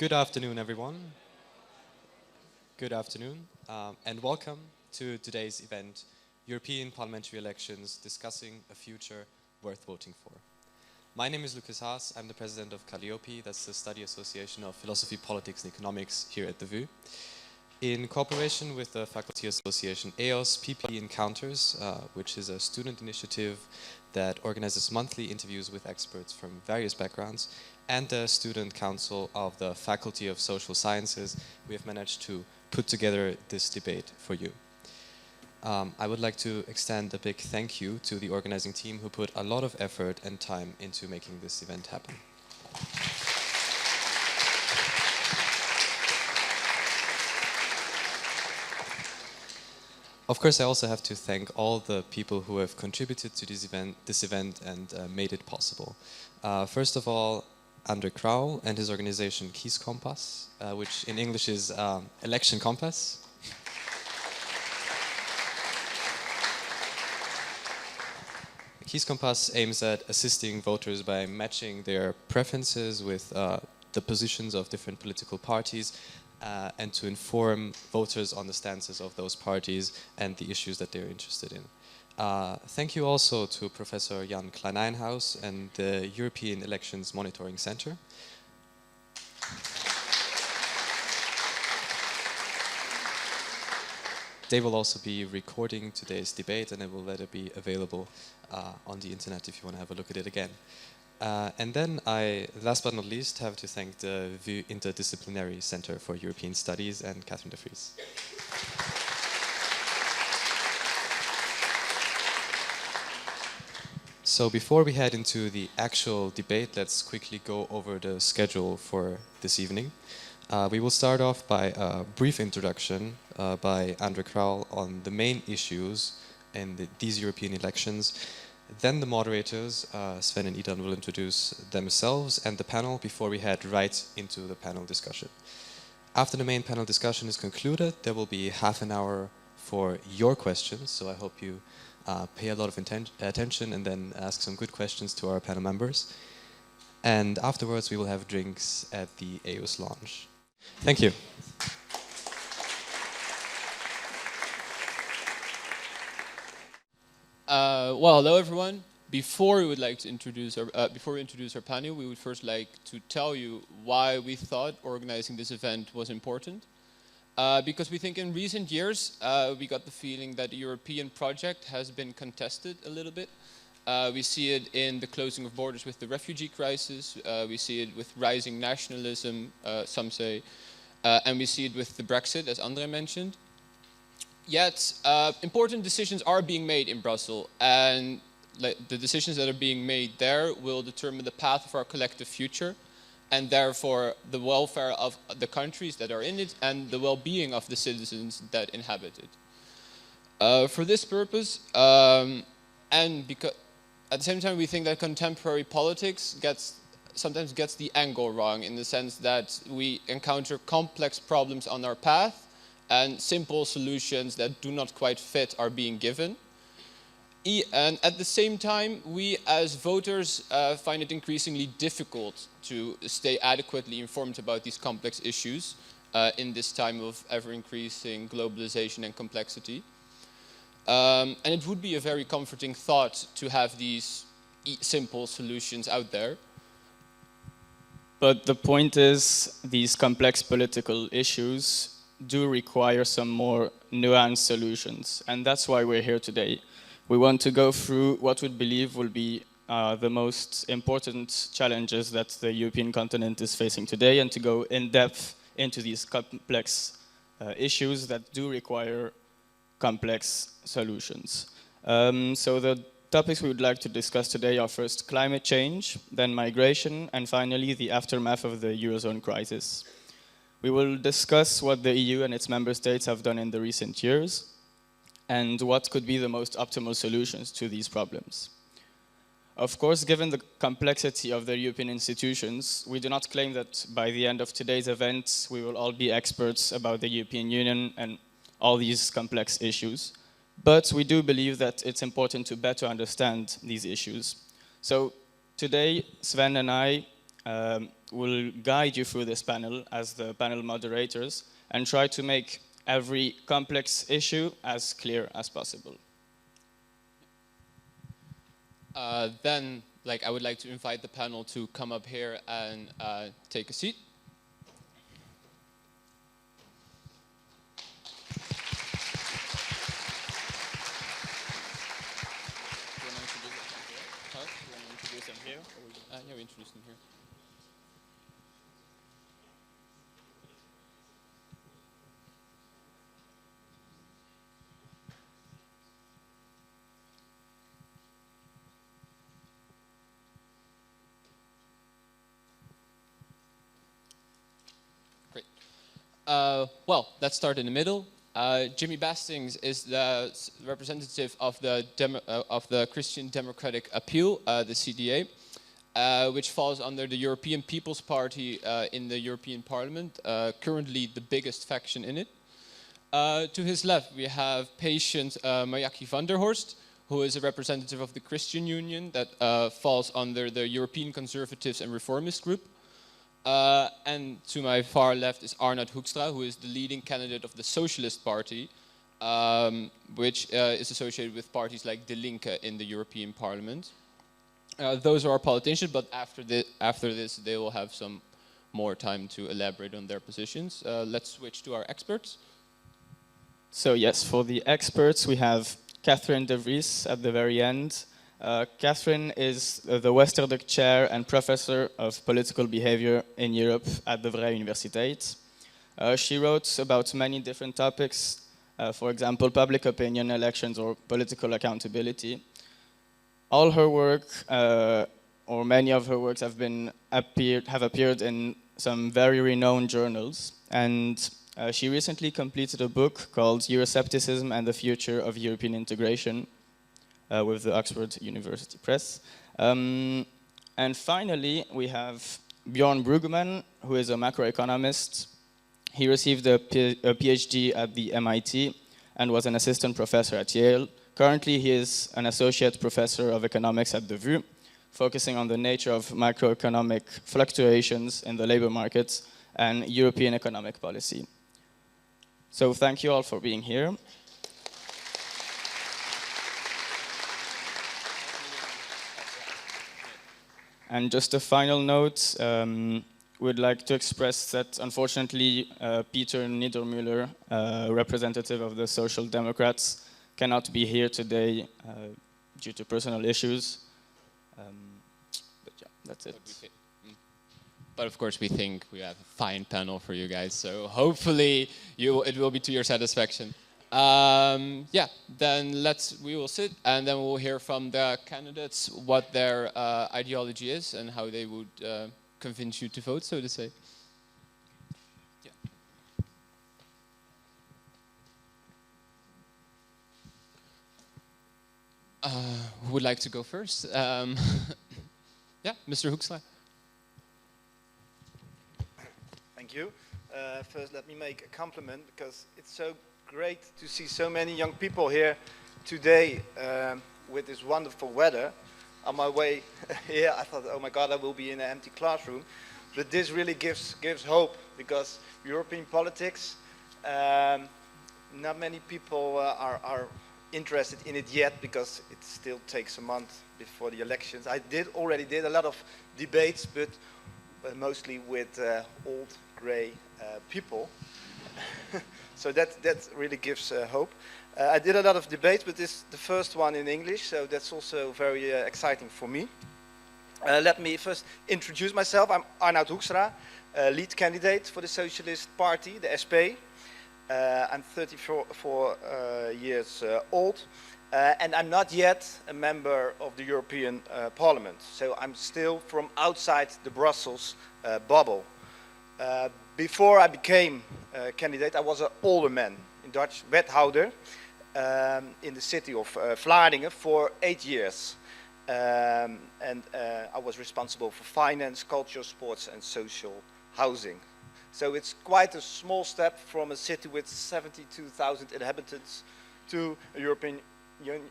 Good afternoon, everyone. Good afternoon, and welcome to today's event, European Parliamentary Elections, discussing a future worth voting for. My name is Lucas Haas. I'm the president of Calliope, that's the study association of philosophy, politics, and economics here at the VU. In cooperation with the faculty association EOS, PPE Encounters, which is a student initiative that organizes monthly interviews with experts from various backgrounds, and the student council of the Faculty of Social Sciences, we have managed to put together this debate for you. I would like to extend a big thank you to the organizing team who put a lot of effort and time into making this event happen. Of course, I also have to thank all the people who have contributed to this event and made it possible. First of all, Andre Kraull and his organization Kies-Kompass, which in English is Election Compass. Kies-Kompass aims at assisting voters by matching their preferences with the positions of different political parties and to inform voters on the stances of those parties and the issues that they're interested in. Thank you also to Professor Jan Kleineinhaus and the European Elections Monitoring Center. They will also be recording today's debate, and it will later be available on the internet if you want to have a look at it again. And then I, last but not least, have to thank the VU Interdisciplinary Center for European Studies and Catherine de Vries. So before we head into the actual debate, let's quickly go over the schedule for this evening. We will start off by a brief introduction by Andre Kraull on the main issues in these European elections. Then the moderators, Sven and Idan, will introduce themselves and the panel before we head right into the panel discussion. After the main panel discussion is concluded, there will be half an hour for your questions, so I hope you pay a lot of attention and then ask some good questions to our panel members. And afterwards we will have drinks at the EOS lounge. Thank you. Well, hello everyone. Before we introduce our panel, we would first like to tell you why we thought organizing this event was important. Because we think in recent years, we got the feeling that the European project has been contested a little bit. We see it in the closing of borders with the refugee crisis. We see it with rising nationalism, some say. And we see it with the Brexit, as Andre mentioned. Yet, important decisions are being made in Brussels. And the decisions that are being made there will determine the path of our collective future, and therefore the welfare of the countries that are in it and the well-being of the citizens that inhabit it. For this purpose, and because at the same time we think that contemporary politics sometimes gets the angle wrong, in the sense that we encounter complex problems on our path and simple solutions that do not quite fit are being given. And at the same time, we as voters find it increasingly difficult to stay adequately informed about these complex issues in this time of ever-increasing globalization and complexity. And it would be a very comforting thought to have these simple solutions out there. But the point is, these complex political issues do require some more nuanced solutions, and that's why we're here today. We want to go through what we believe will be the most important challenges that the European continent is facing today, and to go in depth into these complex issues that do require complex solutions. So the topics we would like to discuss today are first climate change, then migration, and finally the aftermath of the Eurozone crisis. We will discuss what the EU and its member states have done in the recent years, and what could be the most optimal solutions to these problems. Of course, given the complexity of the European institutions, we do not claim that by the end of today's event we will all be experts about the European Union and all these complex issues. But we do believe that it's important to better understand these issues. So today, Sven and I will guide you through this panel as the panel moderators and try to make every complex issue as clear as possible. Then, I would like to invite the panel to come up here and take a seat. Yeah, we introduced them here. Great. Well, let's start in the middle. Jimmy Bastings is the representative of the Christian Democratic Appeal, the CDA. Which falls under the European People's Party in the European Parliament, currently the biggest faction in it. To his left, we have patient Mayaki van der Horst, who is a representative of the Christian Union that falls under the European Conservatives and Reformist group. And to my far left is Arnoud Hoekstra, who is the leading candidate of the Socialist Party, which is associated with parties like De Linke in the European Parliament. Those are our politicians, but after this, they will have some more time to elaborate on their positions. Let's switch to our experts. So yes, for the experts, we have Catherine de Vries at the very end. Catherine is the Westerdijk Chair and Professor of Political Behavior in Europe at the Vrije Universiteit. She wrote about many different topics, for example, public opinion, elections, or political accountability. All her work, or many of her works, have appeared in some very renowned journals. And she recently completed a book called Euroscepticism and the Future of European Integration with the Oxford University Press. And finally, we have Bjorn Brueggemann, who is a macroeconomist. He received a PhD at the MIT and was an assistant professor at Yale. Currently, he is an associate professor of economics at the VU, focusing on the nature of macroeconomic fluctuations in the labor markets and European economic policy. So thank you all for being here. And just a final note, we'd like to express that unfortunately Peter Niedermüller, representative of the Social Democrats, cannot be here today due to personal issues. But yeah, that's it. But of course, we think we have a fine panel for you guys, so hopefully it will be to your satisfaction. Yeah, then we will sit and then we'll hear from the candidates what their ideology is and how they would convince you to vote, so to say. Yeah. Who would like to go first? Yeah, Mr. Hoekstra. Thank you. First, let me make a compliment because it's so great to see so many young people here today with this wonderful weather. On my way here, I thought, oh my God, I will be in an empty classroom. But this really gives hope because European politics, not many people are interested in it yet because it still takes a month before the elections. I already did a lot of debates, but mostly with old grey people. So that really gives hope. I did a lot of debates, but this is the first one in English, so that's also very exciting for me. Let me first introduce myself. I'm Arnoud Hoekstra, lead candidate for the Socialist Party, the SP. I'm 34 years old, and I'm not yet a member of the European Parliament, so I'm still from outside the Brussels bubble. Before I became a candidate, I was an alderman, in Dutch, wethouder, in the city of Vlaardingen for 8 years. And I was responsible for finance, culture, sports, and social housing. So it's quite a small step from a city with 72,000 inhabitants to a European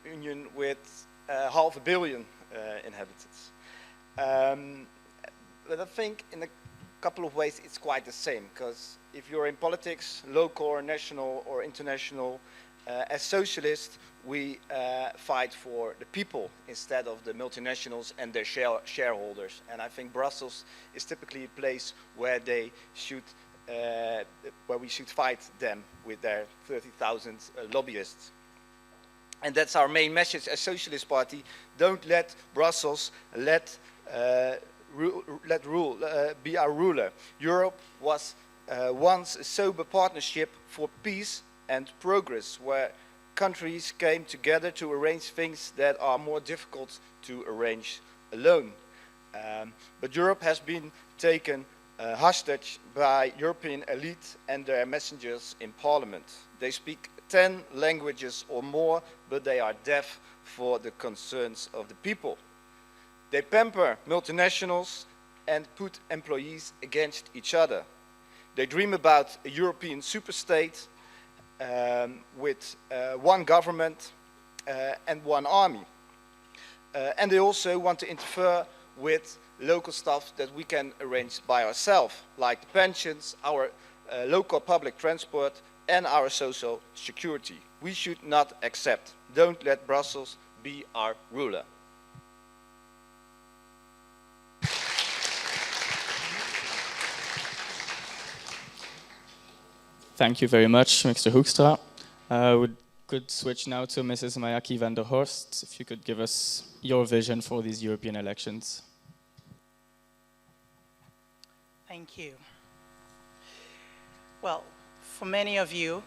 Union with 500 million inhabitants. but I think in a couple of ways it's quite the same, because if you're in politics, local or national or international, as socialists, we fight for the people instead of the multinationals and their shareholders. And I think Brussels is typically a place where they should, where we should fight them with their 30,000 lobbyists. And that's our main message as Socialist Party. Don't let Brussels be our ruler. Europe was once a sober partnership for peace and progress, where countries came together to arrange things that are more difficult to arrange alone. But Europe has been taken hostage by European elite and their messengers in Parliament. They speak 10 languages or more, but they are deaf for the concerns of the people. They pamper multinationals and put employees against each other. They dream about a European superstate with one government and one army. And they also want to interfere with local stuff that we can arrange by ourselves, like the pensions, our local public transport, and our social security. We should not accept. Don't let Brussels be our ruler. Thank you very much, Mr. Hoekstra. We could switch now to Mrs. Mayaki van der Horst, if you could give us your vision for these European elections. Thank you. Well, for many of you,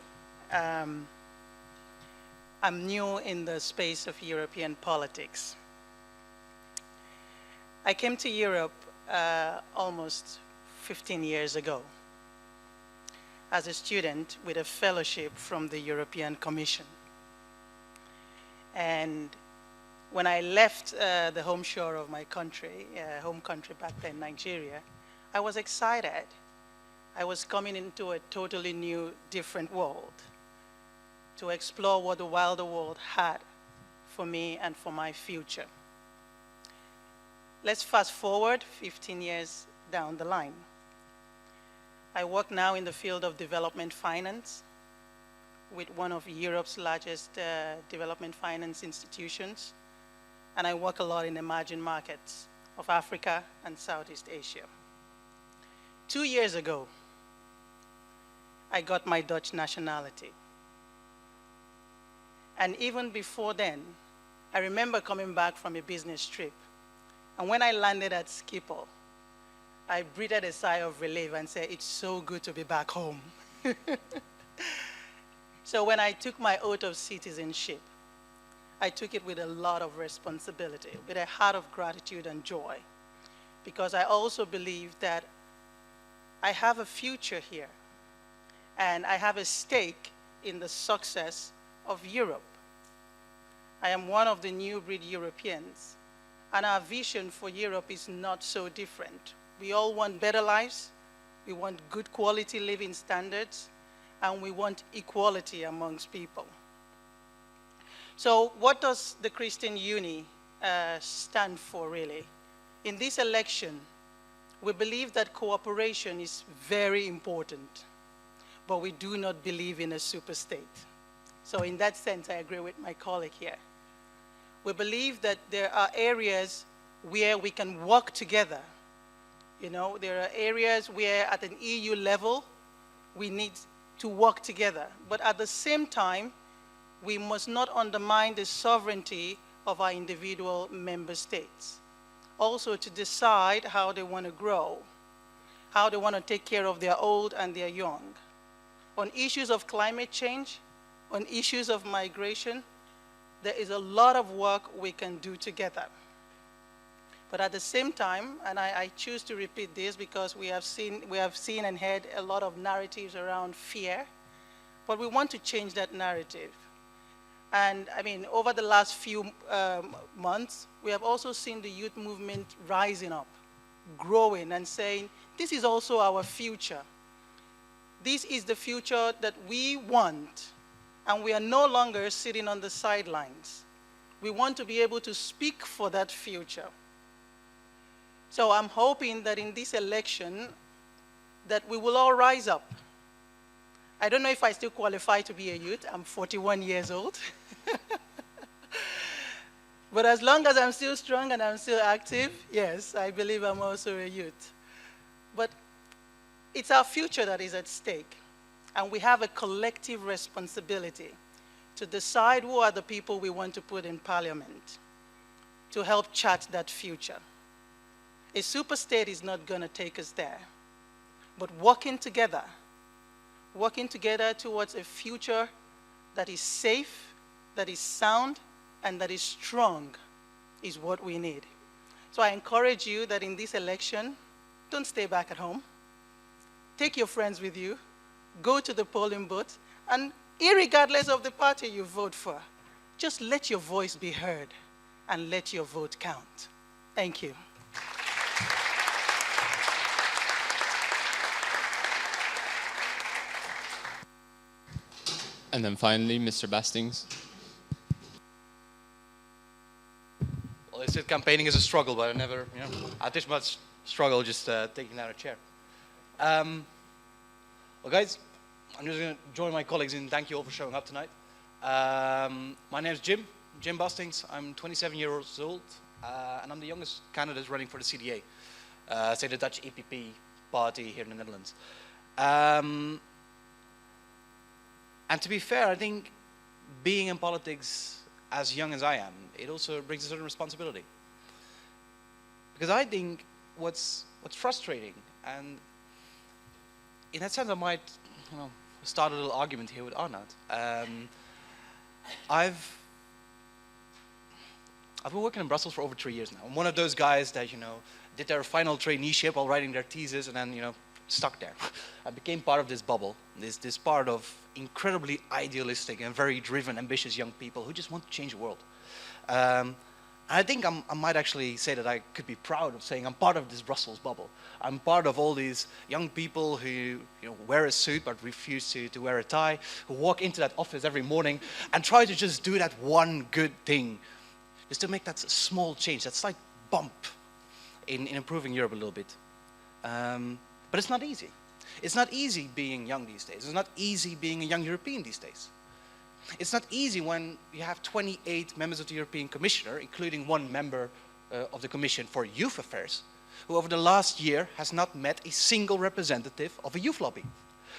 I'm new in the space of European politics. I came to Europe almost 15 years ago as a student with a fellowship from the European Commission. And when I left the home shore of my country, home country back then, Nigeria, I was excited. I was coming into a totally new, different world to explore what the wilder world had for me and for my future. Let's fast forward 15 years down the line. I work now in the field of development finance with one of Europe's largest development finance institutions, and I work a lot in emerging markets of Africa and Southeast Asia. 2 years ago, I got my Dutch nationality. And even before then, I remember coming back from a business trip. And when I landed at Schiphol, I breathed a sigh of relief and said, it's so good to be back home. So when I took my oath of citizenship, I took it with a lot of responsibility, with a heart of gratitude and joy, because I also believe that I have a future here, and I have a stake in the success of Europe. I am one of the new breed Europeans, and our vision for Europe is not so different. We all want better lives, we want good quality living standards, and we want equality amongst people. So what does the Christian Uni stand for, really? In this election, we believe that cooperation is very important, but we do not believe in a super state. So in that sense, I agree with my colleague here. We believe that there are areas where we can work together. You know, there are areas where at an EU level, we need to work together. But at the same time, we must not undermine the sovereignty of our individual member states. Also to decide how they want to grow, how they want to take care of their old and their young. On issues of climate change, on issues of migration, there is a lot of work we can do together. But at the same time, and I choose to repeat this because we have seen and heard a lot of narratives around fear, but we want to change that narrative. And I mean, over the last few months, we have also seen the youth movement rising up, growing and saying, this is also our future. This is the future that we want, and we are no longer sitting on the sidelines. We want to be able to speak for that future. So I'm hoping that in this election, that we will all rise up. I don't know if I still qualify to be a youth. I'm 41 years old. But as long as I'm still strong and I'm still active, yes, I believe I'm also a youth. But it's our future that is at stake. And we have a collective responsibility to decide who are the people we want to put in parliament to help chart that future. A superstate is not going to take us there. But working together towards a future that is safe, that is sound, and that is strong is what we need. So I encourage you that in this election, don't stay back at home. Take your friends with you, go to the polling booth, and irregardless of the party you vote for, just let your voice be heard and let your vote count. Thank you. And then finally, Mr. Bastings. Well, they said campaigning is a struggle, but I never, had this much struggle just taking down a chair. Well, guys, I'm just going to join my colleagues in thank you all for showing up tonight. My name is Jim Bastings. I'm 27 years old, and I'm the youngest candidate running for the CDA, say the Dutch EPP party here in the Netherlands. And to be fair, I think being in politics as young as I am, it also brings a certain responsibility. Because I think what's frustrating, and in that sense I might start a little argument here with Arnaud. I've been working in Brussels for over 3 years now. I'm one of those guys that did their final traineeship while writing their thesis and then stuck there. I became part of this bubble, this part of incredibly idealistic and very driven, ambitious young people who just want to change the world. I think I might actually say that I could be proud of saying I'm part of this Brussels bubble. I'm part of all these young people who wear a suit but refuse to wear a tie, who walk into that office every morning and try to just do that one good thing, just to make that small change, that slight bump in improving Europe a little bit. But it's not easy. It's not easy being young these days. It's not easy being a young European these days. It's not easy when you have 28 members of the European Commissioner, including one member of the Commission for Youth Affairs, who over the last year has not met a single representative of a youth lobby,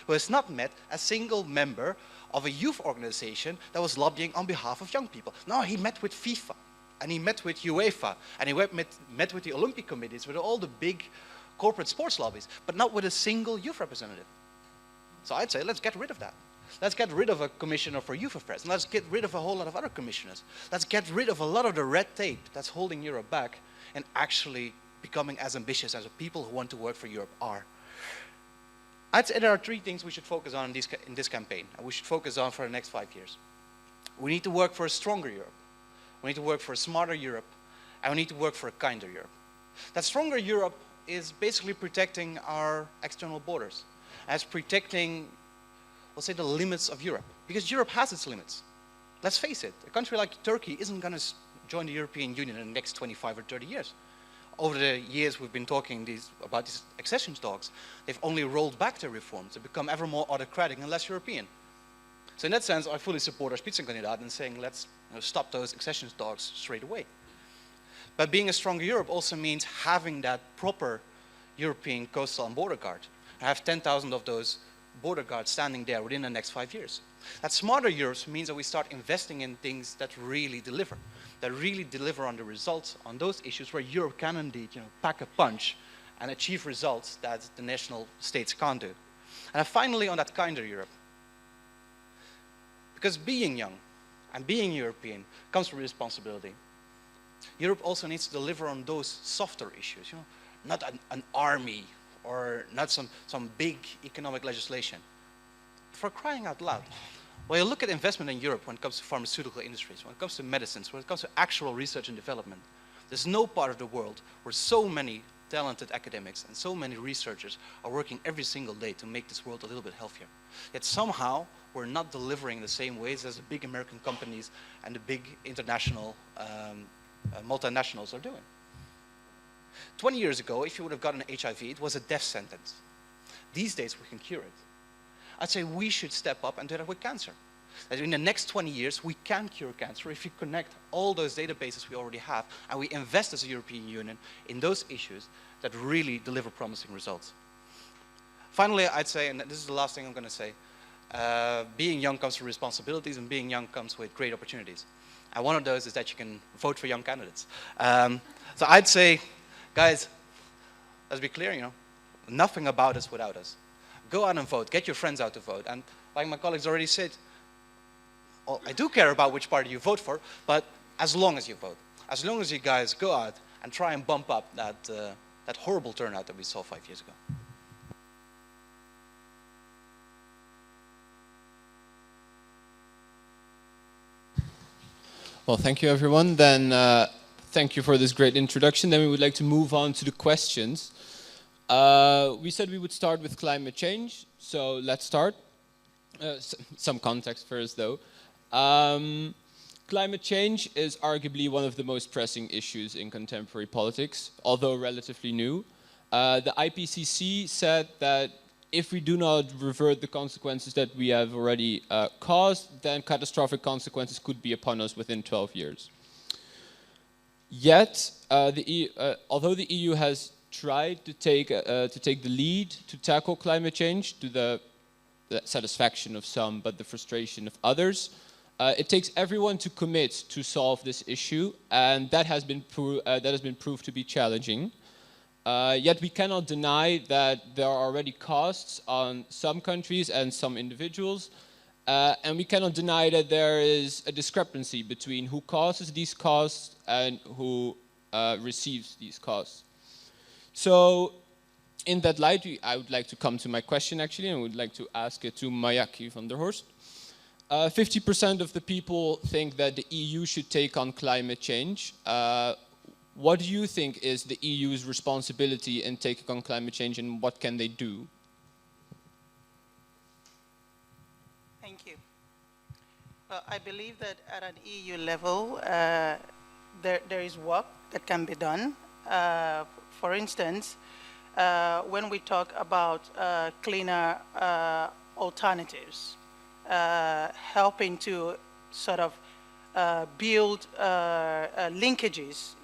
who has not met a single member of a youth organization that was lobbying on behalf of young people. No, he met with FIFA, and he met with UEFA, and he met with the Olympic committees, with all the big corporate sports lobbies, but not with a single youth representative. So I'd say let's get rid of that. Let's get rid of a commissioner for youth affairs, and let's get rid of a whole lot of other commissioners. Let's get rid of a lot of the red tape that's holding Europe back and actually becoming as ambitious as the people who want to work for Europe are. I'd say there are 3 things we should focus on in this campaign, and we should focus on for the next 5 years. We need to work for a stronger Europe. We need to work for a smarter Europe, and we need to work for a kinder Europe. That stronger Europe is basically protecting our external borders, as protecting, we'll say, the limits of Europe, because Europe has its limits. Let's face it, a country like Turkey isn't going to join the European Union in the next 25 or 30 years. Over the years we've been talking about these accession talks. They've only rolled back their reforms. They've become ever more autocratic and less European. So in that sense, I fully support our Spitzenkandidat in saying let's stop those accession talks straight away. But being a stronger Europe also means having that proper European coastal and border guard. I have 10,000 of those border guards standing there within the next 5 years. That smarter Europe means that we start investing in things that really deliver on the results, on those issues where Europe can indeed pack a punch and achieve results that the national states can't do. And finally, on that kinder Europe. Because being young and being European comes with responsibility. Europe also needs to deliver on those softer issues, not an army or not some big economic legislation. For crying out loud, when you look at investment in Europe when it comes to pharmaceutical industries, when it comes to medicines, when it comes to actual research and development, there's no part of the world where so many talented academics and so many researchers are working every single day to make this world a little bit healthier. Yet somehow we're not delivering the same ways as the big American companies and the big international multinationals are doing. 20 years ago, if you would have gotten HIV, it was a death sentence. These days, we can cure it. I'd say we should step up and do that with cancer. That in the next 20 years, we can cure cancer if we connect all those databases we already have and we invest as a European Union in those issues that really deliver promising results. Finally, I'd say, and this is the last thing I'm going to say, being young comes with responsibilities and being young comes with great opportunities. And one of those is that you can vote for young candidates. So I'd say, guys, let's be clear, nothing about us without us. Go out and vote, get your friends out to vote. And like my colleagues already said, well, I do care about which party you vote for, but as long as you vote, as long as you guys go out and try and bump up that horrible turnout that we saw 5 years ago. Well, thank you, everyone. Then thank you for this great introduction. Then we would like to move on to the questions. We said we would start with climate change, so let's start. Some context first, though. Climate change is arguably one of the most pressing issues in contemporary politics, although relatively new. The IPCC said that if we do not revert the consequences that we have already caused, then catastrophic consequences could be upon us within 12 years. Yet, although the EU has tried to take the lead to tackle climate change, to the satisfaction of some, but the frustration of others, it takes everyone to commit to solve this issue, and that has been proved to be challenging. Yet we cannot deny that there are already costs on some countries and some individuals, and we cannot deny that there is a discrepancy between who causes these costs and who receives these costs. So in that light, I would like to come to my question, actually, and I would like to ask it to Mayaki van der Horst. 50% of the people think that the EU should take on climate change. What do you think is the EU's responsibility in taking on climate change, and what can they do? Thank you. Well, I believe that at an EU level, there is work that can be done. For instance, when we talk about cleaner alternatives, helping to sort of build linkages,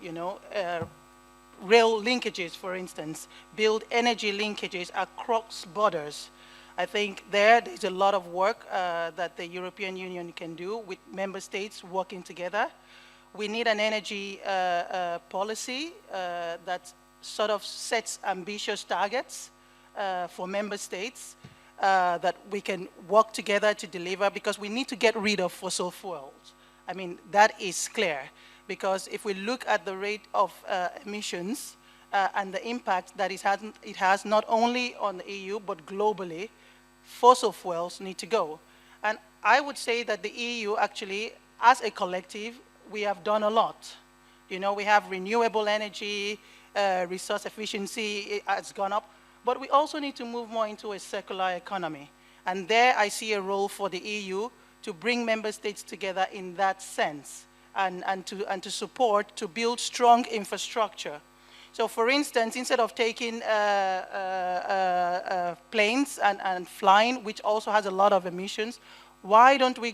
rail linkages, for instance, build energy linkages across borders. I think there's a lot of work that the European Union can do with member states working together. We need an energy policy that sort of sets ambitious targets for member states that we can work together to deliver, because we need to get rid of fossil fuels. I mean, that is clear, because if we look at the rate of emissions and the impact that it has not only on the EU, but globally, fossil fuels need to go. And I would say that the EU actually, as a collective, we have done a lot. We have renewable energy, resource efficiency has gone up, but we also need to move more into a circular economy. And there I see a role for the EU to bring member states together in that sense, and to support, to build strong infrastructure. So for instance, instead of taking planes and flying, which also has a lot of emissions, why don't we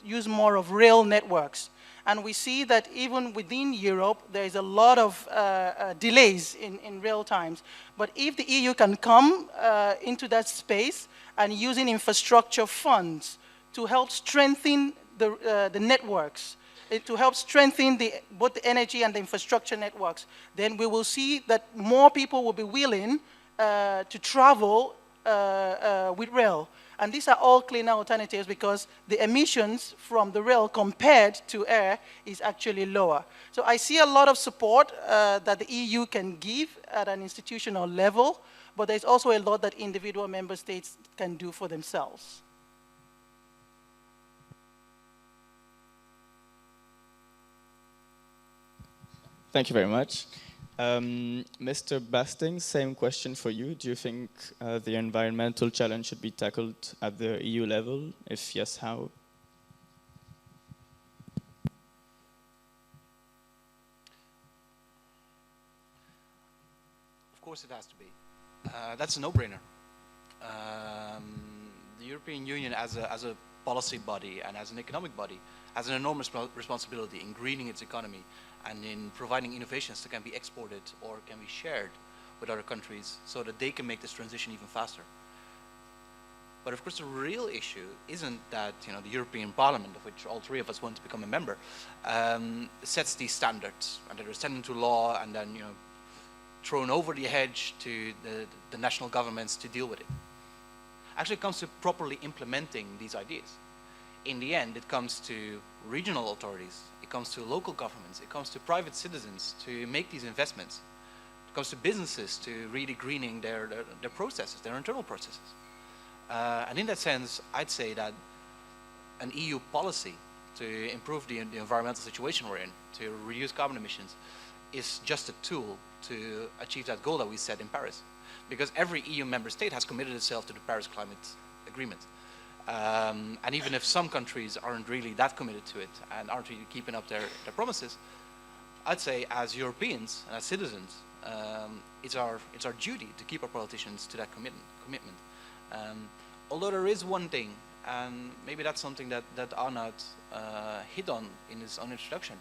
use more of rail networks? And we see that even within Europe, there is a lot of delays in rail times. But if the EU can come into that space and using infrastructure funds to help strengthen the networks, to help strengthen both the energy and the infrastructure networks, then we will see that more people will be willing to travel with rail. And these are all cleaner alternatives, because the emissions from the rail compared to air is actually lower. So I see a lot of support that the EU can give at an institutional level, but there's also a lot that individual member states can do for themselves. Thank you very much. Mr. Bastings, same question for you. Do you think the environmental challenge should be tackled at the EU level? If yes, how? course it has to be. That's a no-brainer. The European Union as a policy body and as an economic body has an enormous responsibility in greening its economy and in providing innovations that can be exported or can be shared with other countries so that they can make this transition even faster. But of course the real issue isn't that the European Parliament, of which all three of us want to become a member, sets these standards and that are set into law and then thrown over the hedge to the national governments to deal with it. Actually, it comes to properly implementing these ideas. In the end, it comes to regional authorities, it comes to local governments, it comes to private citizens to make these investments. It comes to businesses to really greening their processes, their internal processes. And in that sense, I'd say that an EU policy to improve the environmental situation we're in, to reduce carbon emissions, is just a tool to achieve that goal that we set in Paris. Because every EU member state has committed itself to the Paris Climate Agreement. And even if some countries aren't really that committed to it and aren't really keeping up their promises, I'd say as Europeans and as citizens, it's our duty to keep our politicians to that commitment. Although there is one thing, and maybe that's something that Arnaud hit on in his own introduction,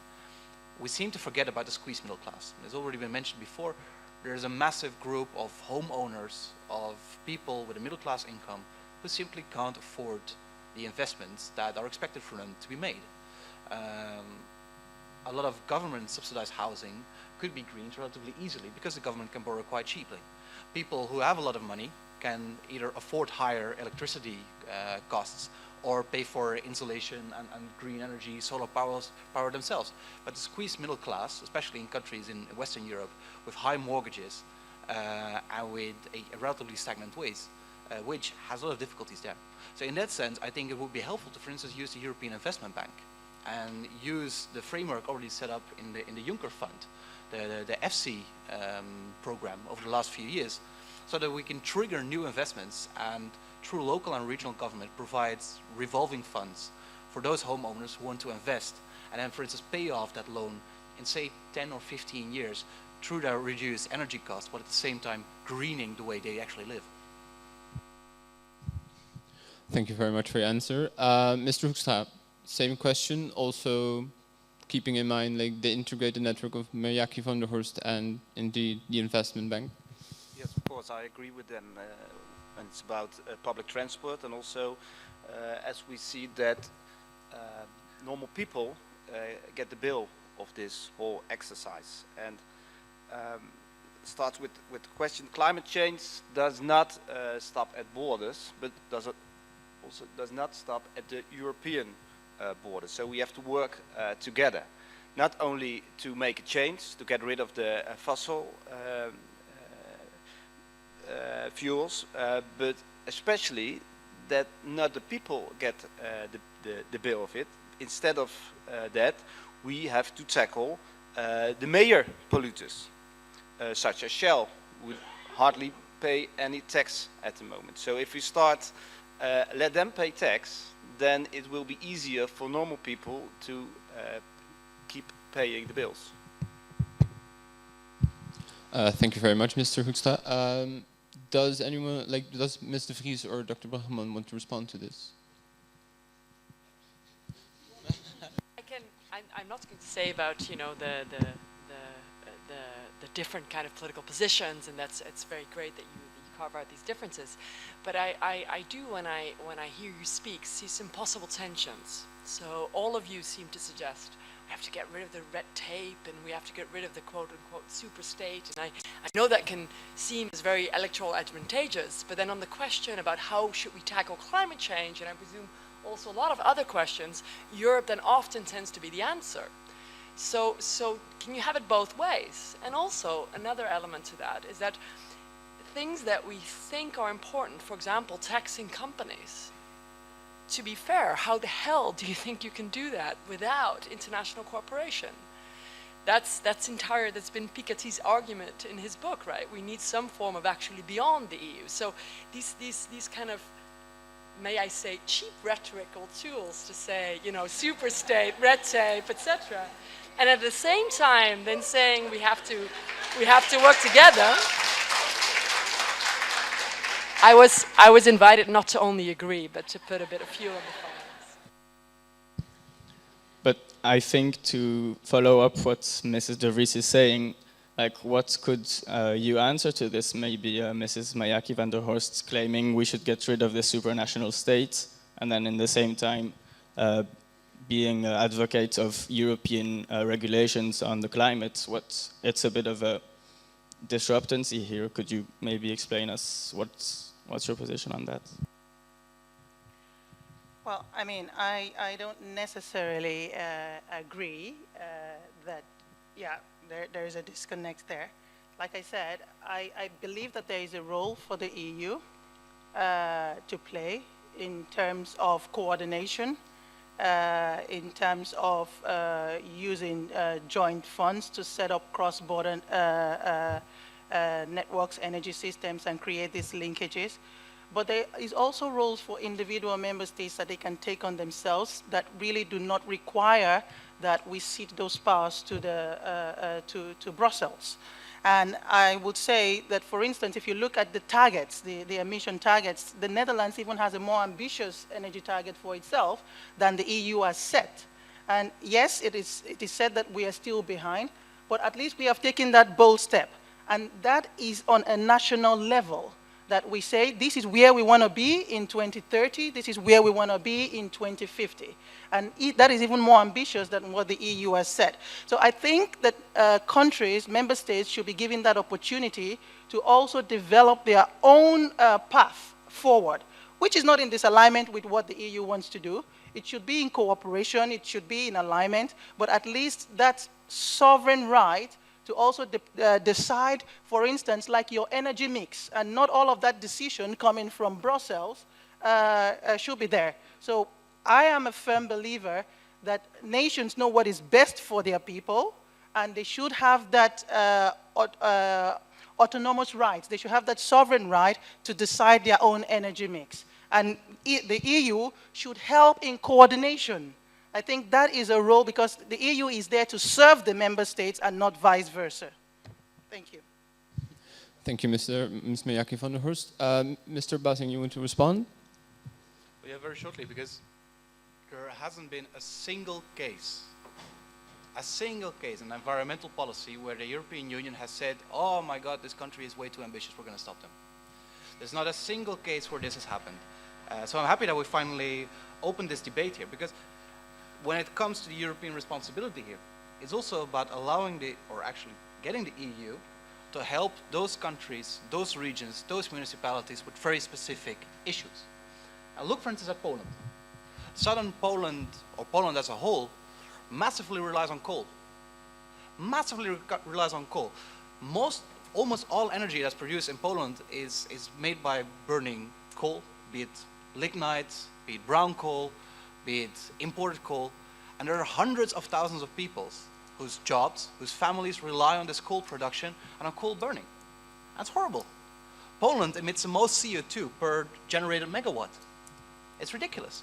we seem to forget about the squeezed middle class. It's already been mentioned before. There's a massive group of homeowners, of people with a middle class income who simply can't afford the investments that are expected from them to be made. A lot of government subsidized housing could be greened relatively easily because the government can borrow quite cheaply. People who have a lot of money can either afford higher electricity costs or pay for insulation and green energy, solar power themselves. But the squeezed middle class, especially in countries in Western Europe with high mortgages and with a relatively stagnant wage has a lot of difficulties there. So in that sense, I think it would be helpful to, for instance, use the European Investment Bank and use the framework already set up in the Juncker Fund, the EFSI program over the last few years, so that we can trigger new investments and through local and regional government provides revolving funds for those homeowners who want to invest and then, for instance, pay off that loan in, say, 10 or 15 years through their reduced energy costs, but at the same time greening the way they actually live. Thank you very much for your answer. Mr. Hoekstra, same question, also keeping in mind like the integrated network of Meriaki van der Horst and indeed the investment bank. Yes, of course, I agree with them. And it's about public transport, and also as we see that normal people get the bill of this whole exercise. And starts with the question: climate change does not stop at borders, but does not stop at the European border. So we have to work together, not only to make a change, to get rid of the fossil fuels, but especially that not the people get the bill of it. Instead of that, we have to tackle the major polluters, such as Shell, would hardly pay any tax at the moment. So if we start let them pay tax, then it will be easier for normal people to keep paying the bills. Thank you very much, Mr. Hoekstra. Does anyone, does Ms. de Vries or Dr. Bruggeman want to respond to this? I'm not going to say about the different kind of political positions, and it's very great that you carve out these differences. But I do, when I hear you speak, see some possible tensions. So all of you seem to suggest we have to get rid of the red tape and we have to get rid of the quote-unquote super state. And I know that can seem as very electoral advantageous, but then on the question about how should we tackle climate change, and I presume also a lot of other questions, Europe then often tends to be the answer. So can you have it both ways? And also another element to that is that things that we think are important, for example, taxing companies, to be fair, how the hell do you think you can do that without international cooperation? That's been Piketty's argument in his book, right? We need some form of actually beyond the EU. So these kind of, may I say, cheap rhetorical tools to say, super state, red tape, etc. And at the same time, then saying we have to work together. I was invited not to only agree, but to put a bit of fuel on the fire. But I think to follow up what Mrs. De Vries is saying, like what could you answer to this? Maybe Mrs. Mayaki van der Horst claiming we should get rid of the supranational state, and then in the same time being advocates of European regulations on the climate. It's a bit of a disruptancy here. Could you maybe explain us what's your position on that? Well, I mean, I don't necessarily agree that, yeah, there is a disconnect there. Like I said, I believe that there is a role for the EU to play in terms of coordination, in terms of using joint funds to set up cross-border networks, energy systems, and create these linkages. But there is also roles for individual member states that they can take on themselves that really do not require that we cede those powers to to Brussels. And I would say that, for instance, if you look at the targets, the emission targets, the Netherlands even has a more ambitious energy target for itself than the EU has set. And yes, it is said that we are still behind, but at least we have taken that bold step. And that is on a national level, that we say this is where we want to be in 2030, this is where we want to be in 2050. And that is even more ambitious than what the EU has set. So I think that countries, member states, should be given that opportunity to also develop their own path forward, which is not in disalignment with what the EU wants to do. It should be in cooperation, it should be in alignment, but at least that sovereign right to also decide, for instance, like your energy mix, and not all of that decision coming from Brussels should be there. So I am a firm believer that nations know what is best for their people, and they should have that autonomous rights. They should have that sovereign right to decide their own energy mix. And the EU should help in coordination. I think that is a role, because the EU is there to serve the member states and not vice versa. Thank you. Thank you, Ms. Mayaki van der Horst. Mr. Basing, you want to respond? Well, yeah, very shortly, because there hasn't been a single case in environmental policy where the European Union has said, oh my God, this country is way too ambitious, we're going to stop them. There's not a single case where this has happened. So I'm happy that we finally opened this debate here, because when it comes to the European responsibility here, it's also about allowing actually getting the EU to help those countries, those regions, those municipalities with very specific issues. And look, for instance, at Poland. Southern Poland, or Poland as a whole, massively relies on coal. Massively relies on coal. Almost all energy that's produced in Poland is made by burning coal, be it lignite, be it brown coal, be it imported coal, and there are hundreds of thousands of people whose jobs, whose families rely on this coal production and on coal burning. That's horrible. Poland emits the most CO2 per generated megawatt. It's ridiculous.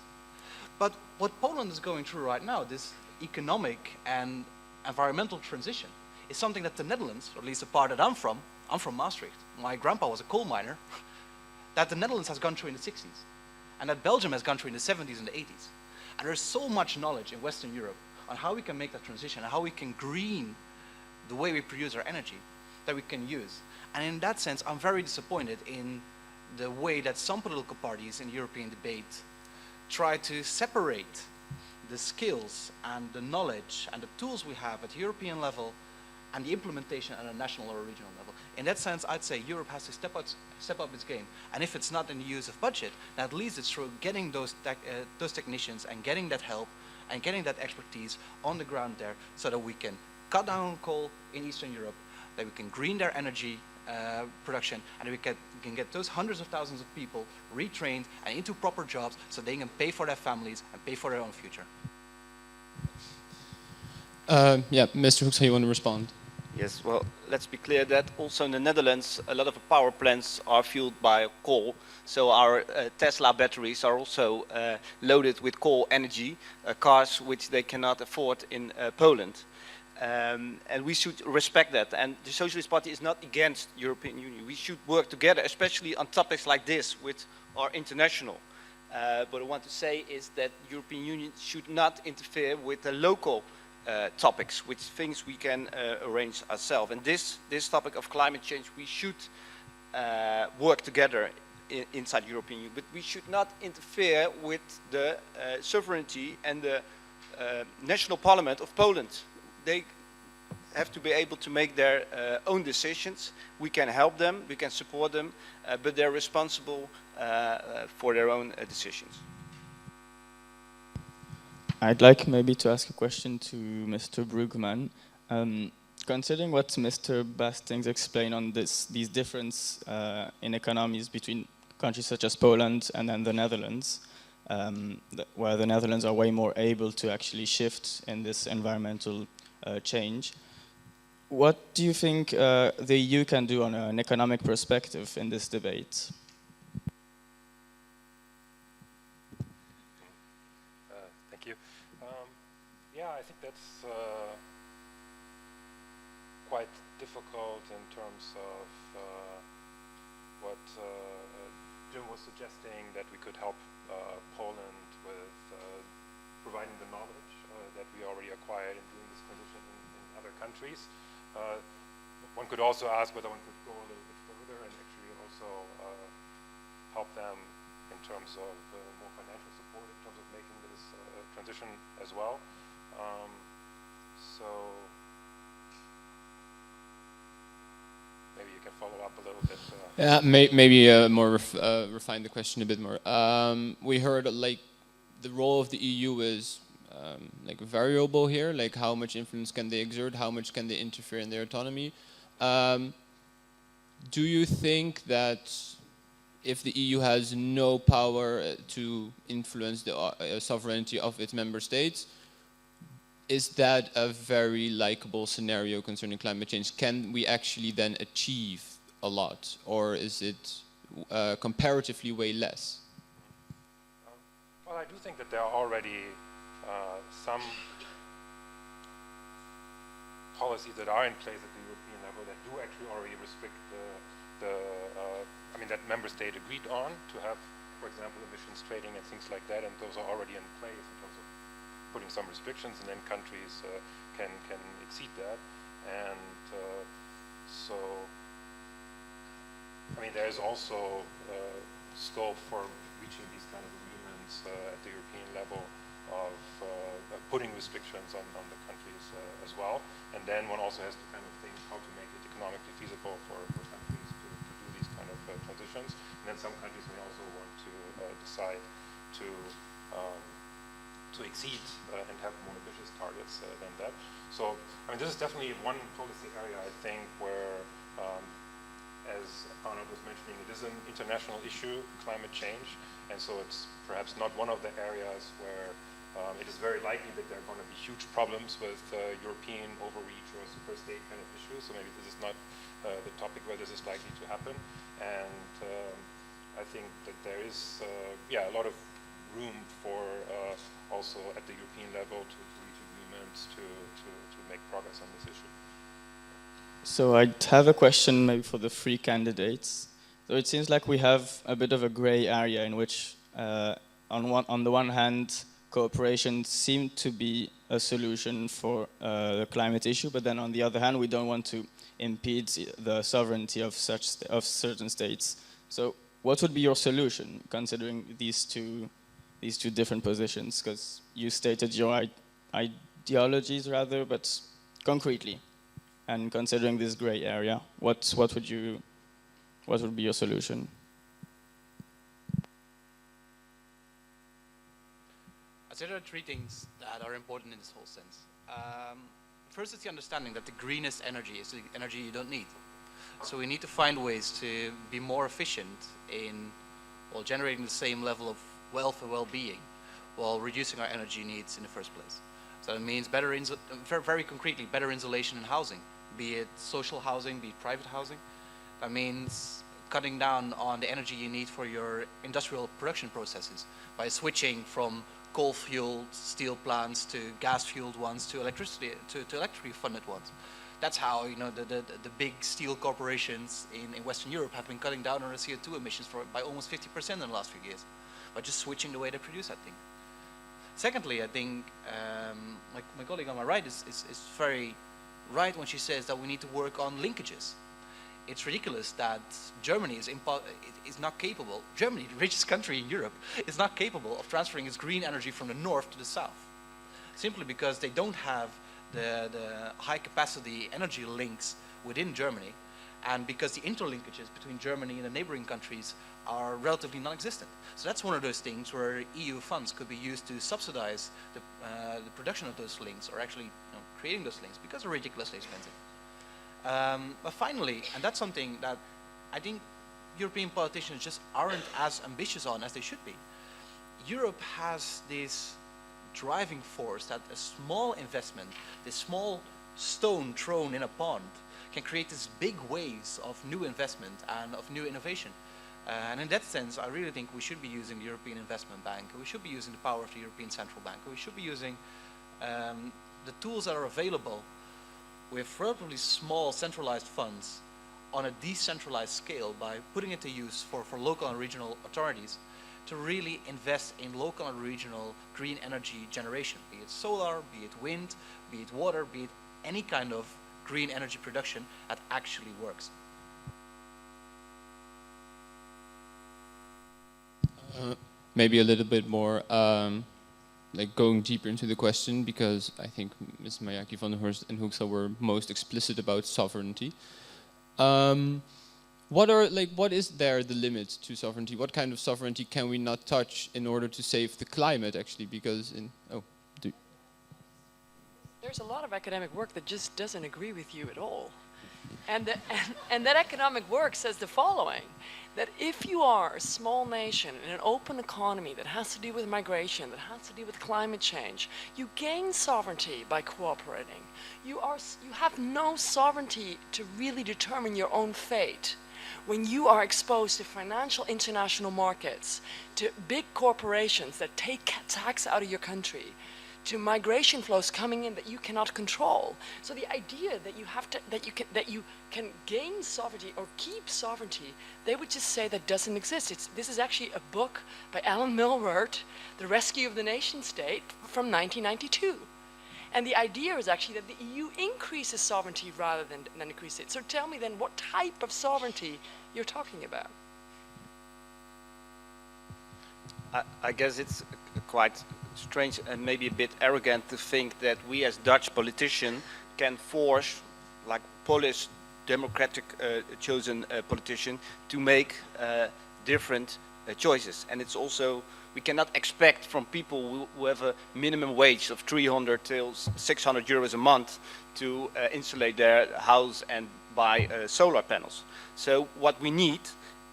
But what Poland is going through right now, this economic and environmental transition, is something that the Netherlands, or at least the part that I'm from Maastricht, my grandpa was a coal miner, that the Netherlands has gone through in the 60s, and that Belgium has gone through in the 70s and the 80s. And there's so much knowledge in Western Europe on how we can make that transition and how we can green the way we produce our energy that we can use. And in that sense, I'm very disappointed in the way that some political parties in the European debate try to separate the skills and the knowledge and the tools we have at European level and the implementation at a national or regional level. In that sense, I'd say Europe has to step up its game. And if it's not in the use of budget, then at least it's through getting those technicians and getting that help and getting that expertise on the ground there, so that we can cut down on coal in Eastern Europe, that we can green their energy production, and we can get those hundreds of thousands of people retrained and into proper jobs so they can pay for their families and pay for their own future. Yeah, Mr. Hoekstra, you want to respond? Yes, well, let's be clear that also in the Netherlands, a lot of the power plants are fueled by coal. So our Tesla batteries are also loaded with coal energy, cars which they cannot afford in Poland. And we should respect that. And the Socialist Party is not against European Union. We should work together, especially on topics like this, which are international. What I want to say is that the European Union should not interfere with the local topics, which things we can arrange ourselves. And this topic of climate change, we should work together inside the European Union. But we should not interfere with the sovereignty and the national parliament of Poland. They have to be able to make their own decisions. We can help them, we can support them, but they're responsible for their own decisions. I'd like maybe to ask a question to Mr. Brugman. Considering what Mr. Bastings explained on these differences in economies between countries such as Poland and then the Netherlands, where the Netherlands are way more able to actually shift in this environmental change, what do you think the EU can do on an economic perspective in this debate? Thank you. Yeah, I think that's quite difficult in terms of what Jim was suggesting, that we could help Poland with providing the knowledge that we already acquired in doing this transition in other countries. One could also ask whether one could go a little bit further and actually also help them in terms of more financial support, in terms of making this transition as well. So maybe you can follow up a little bit. Yeah, maybe more refine the question a bit more. We heard like the role of the EU is like variable here, like how much influence can they exert, how much can they interfere in their autonomy. Do you think that if the EU has no power to influence the sovereignty of its member states, is that a very likable scenario concerning climate change? Can we actually then achieve a lot, or is it comparatively way less? Well, I do think that there are already some policies that are in place at the European level that do actually already restrict I mean, that member state agreed on to have, for example, emissions trading and things like that, and those are already in place in terms of putting some restrictions, and then countries can exceed that. And so, I mean, there is also scope for reaching these kind of agreements at the European level of putting restrictions on the countries as well. And then one also has to kind of think how to make it economically feasible for countries to do these kind of transitions. And then some countries may also want to decide to exceed and have more ambitious targets than that. So, I mean, this is definitely one policy area, I think, where, as Arnold was mentioning, it is an international issue, climate change, and so it's perhaps not one of the areas where it is very likely that there are going to be huge problems with European overreach or super state kind of issues, so maybe this is not the topic where this is likely to happen. And I think that there is, yeah, a lot of room for also at the European level to reach agreements to make progress on this issue. So I have a question maybe for the three candidates. So it seems like we have a bit of a gray area in which on the one hand, cooperation seemed to be a solution for the climate issue, but then on the other hand, we don't want to impede the sovereignty of certain states. So what would be your solution, considering these two different positions? Because you stated your ideologies rather, but concretely, and considering this gray area, what would be your solution? I'd say there are three things that are important in this whole sense. First, it's the understanding that the greenest energy is the energy you don't need. So we need to find ways to be more efficient in, well, generating the same level of wealth and well-being while reducing our energy needs in the first place. So that means better, very concretely, better insulation in housing, be it social housing, be it private housing. That means cutting down on the energy you need for your industrial production processes by switching from coal-fueled steel plants to gas-fueled ones to electricity to electrically-funded ones. That's how the big steel corporations in Western Europe have been cutting down on their CO2 emissions by almost 50% in the last few years, by just switching the way they produce that thing. Secondly, I think my colleague on my right is very right when she says that we need to work on linkages. It's ridiculous that Germany is not capable, Germany, the richest country in Europe, is not capable of transferring its green energy from the north to the south. Simply because they don't have the high capacity energy links within Germany, and because the interlinkages between Germany and the neighboring countries are relatively non-existent. So that's one of those things where EU funds could be used to subsidize the production of those links, or actually creating those links, because they're ridiculously expensive. But finally, and that's something that I think European politicians just aren't as ambitious on as they should be, Europe has this driving force that a small investment, this small stone thrown in a pond, can create these big waves of new investment and of new innovation. And in that sense, I really think we should be using the European Investment Bank, we should be using the power of the European Central Bank, we should be using the tools that are available with relatively small centralized funds on a decentralized scale by putting it to use for local and regional authorities to really invest in local and regional green energy generation, be it solar, be it wind, be it water, be it any kind of green energy production that actually works. Maybe a little bit more, like going deeper into the question, because I think Ms. Mayaki van der Horst and Hoekstra were most explicit about sovereignty. What is there the limit to sovereignty? What kind of sovereignty can we not touch in order to save the climate, actually? Because there's a lot of academic work that just doesn't agree with you at all. And that economic work says the following, that if you are a small nation in an open economy that has to do with migration, that has to do with climate change, you gain sovereignty by cooperating. You have no sovereignty to really determine your own fate. When you are exposed to financial international markets, to big corporations that take tax out of your country, to migration flows coming in that you cannot control. So the idea that you can gain sovereignty or keep sovereignty, they would just say that doesn't exist. This is actually a book by Alan Milward, The Rescue of the Nation State, from 1992. And the idea is actually that the EU increases sovereignty rather than decreases it. So tell me then what type of sovereignty you're talking about. I guess it's quite strange and maybe a bit arrogant to think that we as Dutch politicians can force, like Polish democratic chosen politician, to make different choices. And it's also, we cannot expect from people who have a minimum wage of 300 till 600 euros a month to insulate their house and buy solar panels. So what we need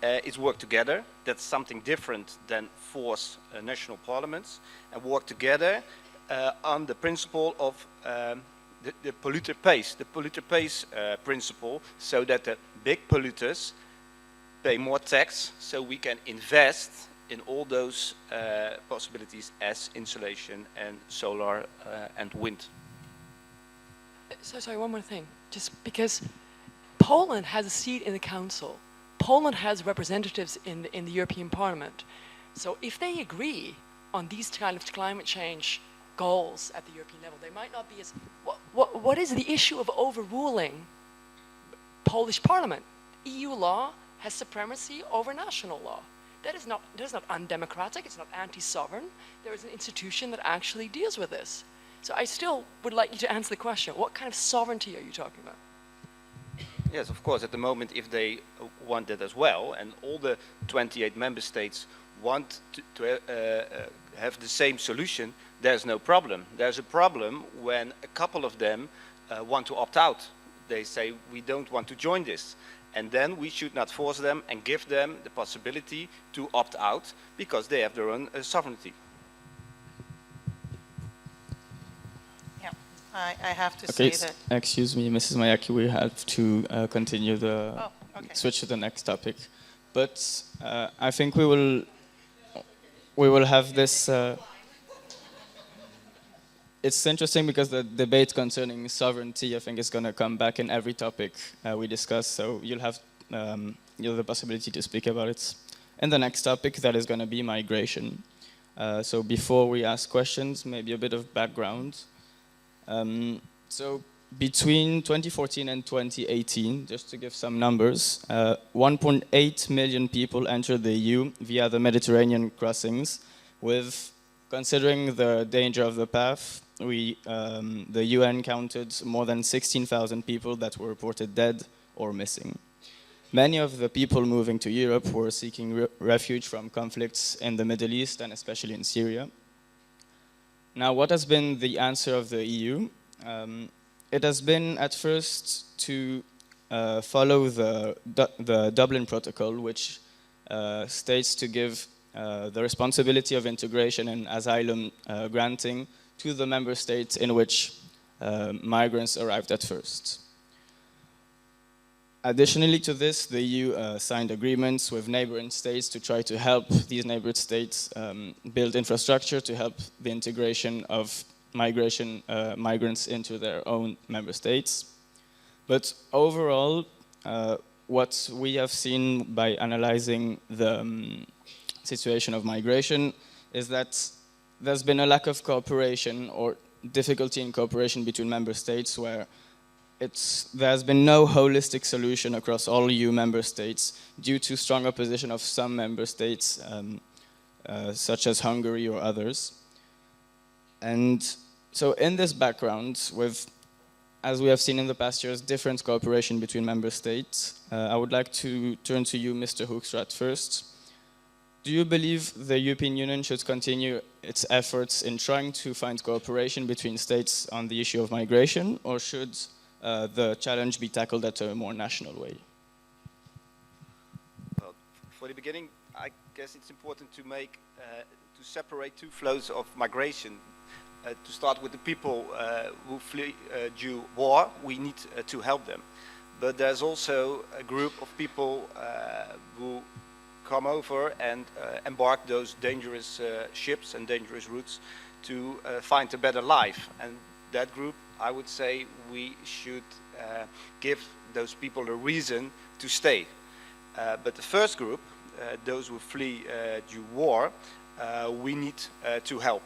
is work together. That's something different than force national parliaments, and work together on the principle of the polluter pays, principle, so that the big polluters pay more tax, so we can invest in all those possibilities as insulation and solar and wind. So sorry, one more thing. Just because Poland has a seat in the Council, Poland has representatives in the European Parliament. So if they agree on these kind of climate change goals at the European level, they might not be as... What is the issue of overruling Polish Parliament? EU law has supremacy over national law. That is not undemocratic, it's not anti-sovereign. There is an institution that actually deals with this. So I still would like you to answer the question, what kind of sovereignty are you talking about? Yes, of course, at the moment, if they want that as well, and all the 28 member states want to have the same solution, there's no problem. There's a problem when a couple of them want to opt out. They say, we don't want to join this. And then we should not force them and give them the possibility to opt out because they have their own sovereignty. I have to say that... Excuse me, Mrs. Mayaki, we have to continue switch to the next topic. But I think we will have this... it's interesting because the debate concerning sovereignty, I think, is going to come back in every topic we discuss. So you'll have the possibility to speak about it. And the next topic, that is going to be migration. So before we ask questions, maybe a bit of background. So between 2014 and 2018, just to give some numbers, 1.8 million people entered the EU via the Mediterranean crossings. With, considering the danger of the path, the UN counted more than 16,000 people that were reported dead or missing. Many of the people moving to Europe were seeking refuge from conflicts in the Middle East and especially in Syria. Now, what has been the answer of the EU? It has been at first to follow the Dublin Protocol, which states to give the responsibility of integration and asylum granting to the member states in which migrants arrived at first. Additionally to this, the EU signed agreements with neighboring states to try to help these neighboring states build infrastructure to help the integration of migrants into their own member states. But overall, what we have seen by analyzing the situation of migration is that there's been a lack of cooperation or difficulty in cooperation between member states where there's been no holistic solution across all EU member states due to strong opposition of some member states, such as Hungary or others. And so in this background, with, as we have seen in the past years, different cooperation between member states, I would like to turn to you, Mr. Hoogstraat, first. Do you believe the European Union should continue its efforts in trying to find cooperation between states on the issue of migration, or should the challenge be tackled at a more national way? Well, for the beginning, I guess it's important to to separate two flows of migration. To start with the people who flee due war, we need to help them. But there's also a group of people who come over and embark those dangerous ships and dangerous routes to find a better life. And that group, I would say, we should give those people a reason to stay. But the first group, those who flee due war, we need to help.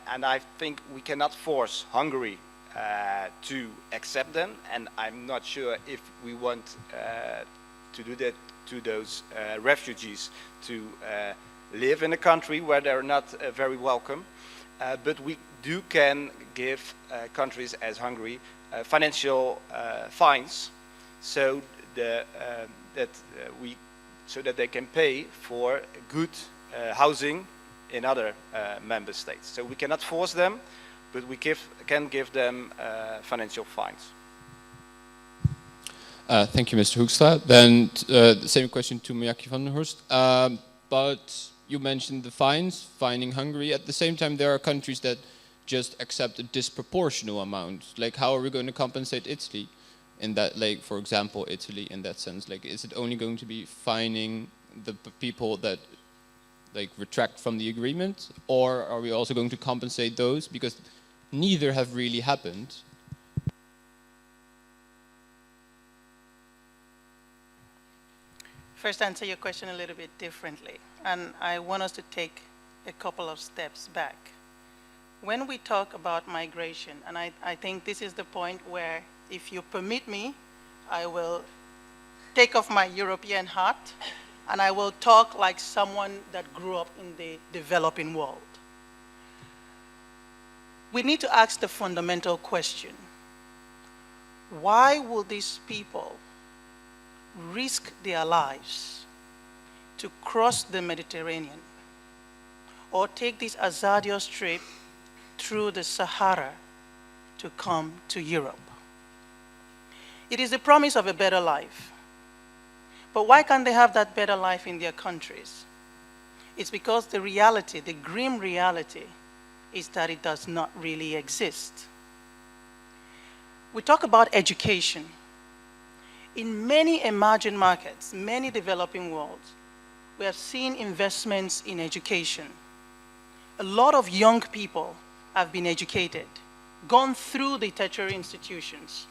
And I think we cannot force Hungary to accept them, and I'm not sure if we want to do that to those refugees to live in a country where they're not very welcome. But we can give countries as Hungary financial fines so that they can pay for good housing in other member states. So we cannot force them, but we can give them financial fines. Thank you, Mr. Hoogstraat. Then the same question to Miyaki van der Horst. But you mentioned the fining Hungary. At the same time, there are countries that just accept a disproportional amount. Like, how are we going to compensate Italy in that, like, for example, Italy in that sense? Like, is it only going to be fining the people that, like, retract from the agreement? Or are we also going to compensate those? Because neither have really happened. First, answer your question a little bit differently. And I want us to take a couple of steps back. When we talk about migration, and I think this is the point where, if you permit me, I will take off my European hat and I will talk like someone that grew up in the developing world. We need to ask the fundamental question: why will these people risk their lives to cross the Mediterranean or take this hazardous trip through the Sahara to come to Europe? It is the promise of a better life. But why can't they have that better life in their countries? It's because the reality, the grim reality, is that it does not really exist. We talk about education. In many emerging markets, many developing worlds, we have seen investments in education. A lot of young people have been educated, gone through the tertiary institutions,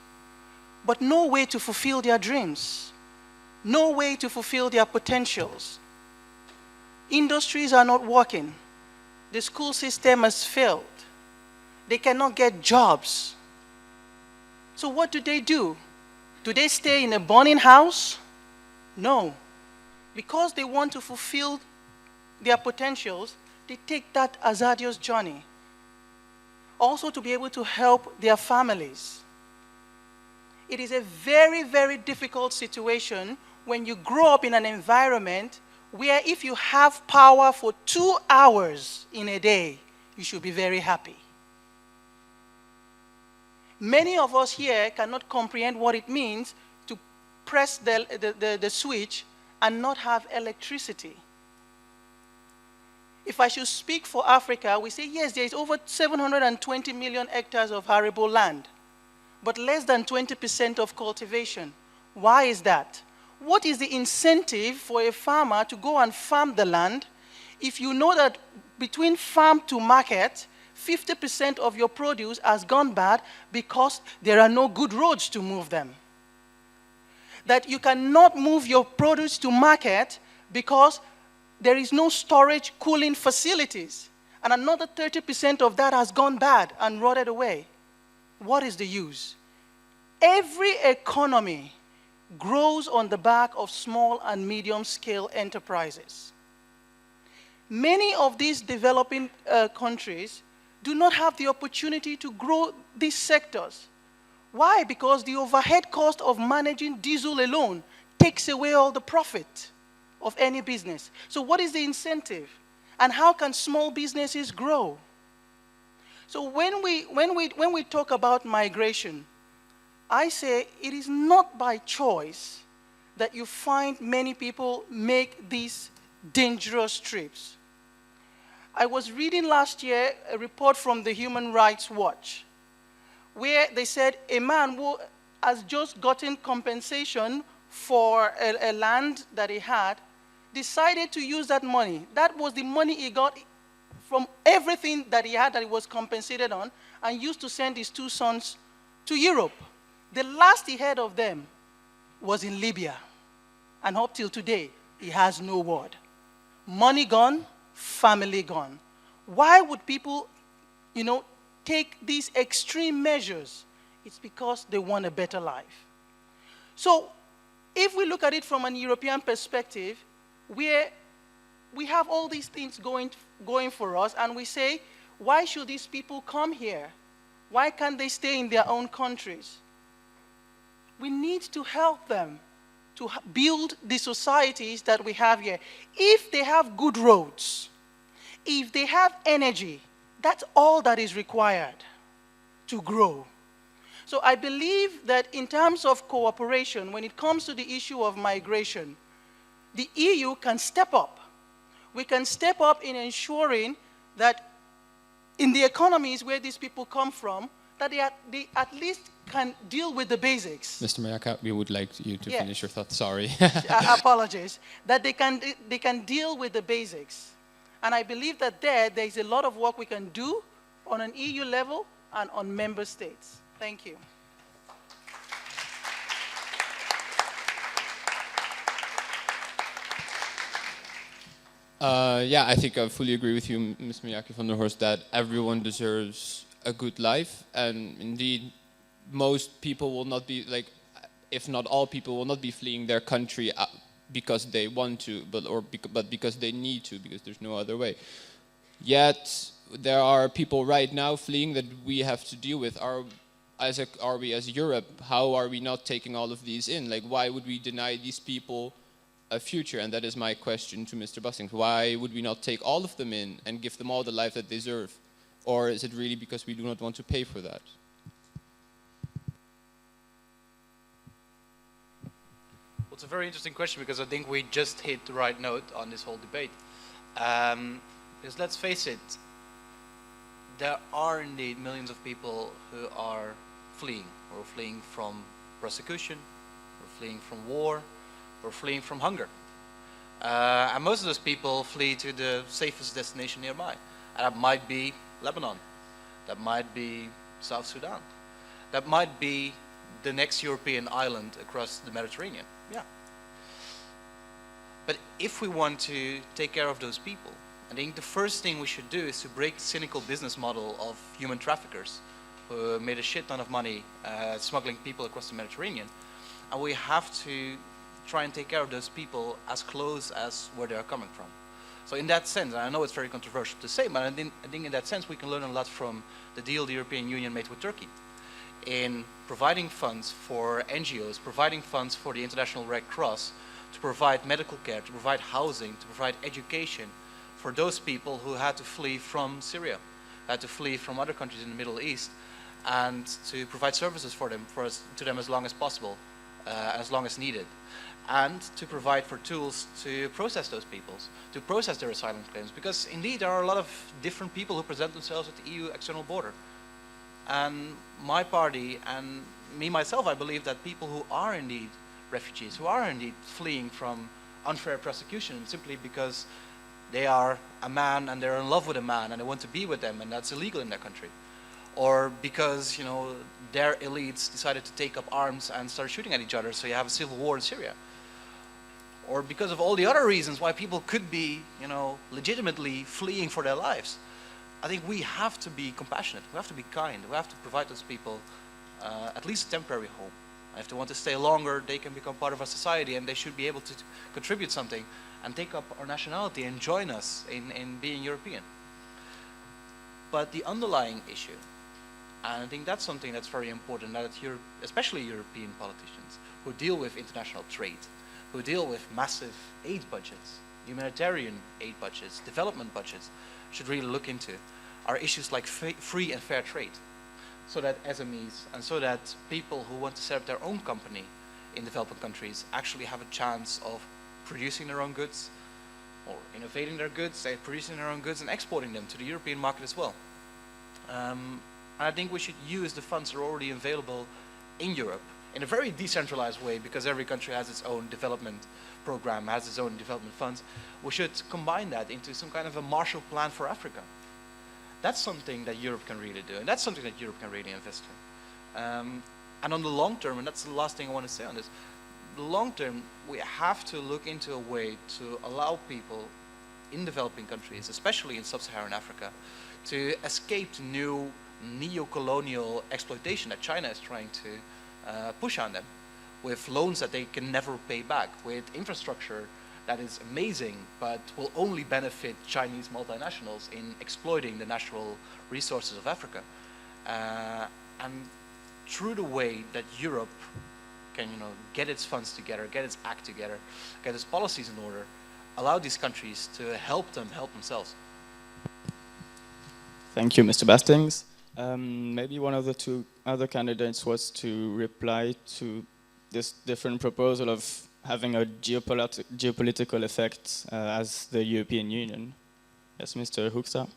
but no way to fulfill their dreams, no way to fulfill their potentials. Industries are not working. The school system has failed. They cannot get jobs. So what do? Do they stay in a burning house? No. Because they want to fulfill their potentials, they take that hazardous journey. Also to be able to help their families. It is a very, very difficult situation when you grow up in an environment where if you have power for 2 hours in a day, you should be very happy. Many of us here cannot comprehend what it means to press the switch and not have electricity. If I should speak for Africa, we say, yes, there is over 720 million hectares of arable land, but less than 20% of cultivation. Why is that? What is the incentive for a farmer to go and farm the land if you know that between farm to market, 50% of your produce has gone bad because there are no good roads to move them? That you cannot move your produce to market because there is no storage cooling facilities, and another 30% of that has gone bad and rotted away. What is the use? Every economy grows on the back of small and medium-scale enterprises. Many of these developing countries do not have the opportunity to grow these sectors. Why? Because the overhead cost of managing diesel alone takes away all the profit of any business. So what is the incentive? And how can small businesses grow? So when we talk about migration, I say it is not by choice that you find many people make these dangerous trips. I was reading last year a report from the Human Rights Watch where they said a man who has just gotten compensation for a land that he had decided to use that money. That was the money he got from everything that he had that he was compensated on, and used to send his 2 sons to Europe. The last he heard of them was in Libya. And up till today, he has no word. Money gone, family gone. Why would people, take these extreme measures? It's because they want a better life. So if we look at it from an European perspective, where we have all these things going for us, and we say, why should these people come here? Why can't they stay in their own countries? We need to help them to build the societies that we have here. If they have good roads, if they have energy, that's all that is required to grow. So I believe that in terms of cooperation, when it comes to the issue of migration, the EU can step up. We can step up in ensuring that in the economies where these people come from, that they at least can deal with the basics. Mr. Mayaka, we would like you to finish your thought. Sorry. Apologies. That they can deal with the basics. And I believe that there is a lot of work we can do on an EU level and on member states. Thank you. I think I fully agree with you, Ms. Miyake van der Horst, that everyone deserves a good life. And indeed, most people will not be, if not all people, will not be fleeing their country because they want to, but because they need to, because there's no other way. Yet, there are people right now fleeing that we have to deal with. Are we as Europe, how are we not taking all of these in? Why would we deny these people a future? And that is my question to Mr. Bustings. Why would we not take all of them in and give them all the life that they deserve? Or is it really because we do not want to pay for that? Well, it's a very interesting question, because I think we just hit the right note on this whole debate. Because let's face it, there are indeed millions of people who are fleeing, or fleeing from persecution, or fleeing from war, or fleeing from hunger. And most of those people flee to the safest destination nearby. And that might be Lebanon. That might be South Sudan. That might be the next European island across the Mediterranean. Yeah. But if we want to take care of those people, I think the first thing we should do is to break the cynical business model of human traffickers who made a shit ton of money smuggling people across the Mediterranean. And we have to try and take care of those people as close as where they are coming from. So in that sense, and I know it's very controversial to say, but I think in that sense we can learn a lot from the deal the European Union made with Turkey in providing funds for NGOs, providing funds for the International Red Cross, to provide medical care, to provide housing, to provide education for those people who had to flee from Syria, had to flee from other countries in the Middle East, and to provide services for them, to them as long as possible, as long as needed, and to provide for tools to process those people, to process their asylum claims, because indeed there are a lot of different people who present themselves at the EU external border. And my party and me myself, I believe that people who are indeed refugees, who are indeed fleeing from unfair persecution simply because they are a man and they're in love with a man and they want to be with them and that's illegal in their country, or because their elites decided to take up arms and start shooting at each other, so you have a civil war in Syria, or because of all the other reasons why people could be legitimately fleeing for their lives. I think we have to be compassionate, we have to be kind, we have to provide those people at least a temporary home. If they want to stay longer, they can become part of our society and they should be able to contribute something and take up our nationality and join us in being European. But the underlying issue, and I think that's something that's very important, that especially European politicians who deal with international trade, who deal with massive aid budgets, humanitarian aid budgets, development budgets, should really look into, are issues like free and fair trade. So that SMEs and so that people who want to set up their own company in developing countries actually have a chance of producing their own goods or innovating their goods, producing their own goods and exporting them to the European market as well. And I think we should use the funds that are already available in Europe in a very decentralized way, because every country has its own development program, has its own development funds. We should combine that into some kind of a Marshall Plan for Africa. That's something that Europe can really do, and that's something that Europe can really invest in. And on the long term, and that's the last thing I want to say on this, the long term, we have to look into a way to allow people in developing countries, especially in sub-Saharan Africa, to escape to new neo-colonial exploitation that China is trying to push on them, with loans that they can never pay back, with infrastructure that is amazing, but will only benefit Chinese multinationals in exploiting the natural resources of Africa. And through the way that Europe can, get its funds together, get its act together, get its policies in order, allow these countries to help themselves. Thank you, Mr. Bastings. Maybe one of the two other candidates was to reply to this different proposal of having a geopolitical effect as the European Union. Yes, Mr. Hoekstra.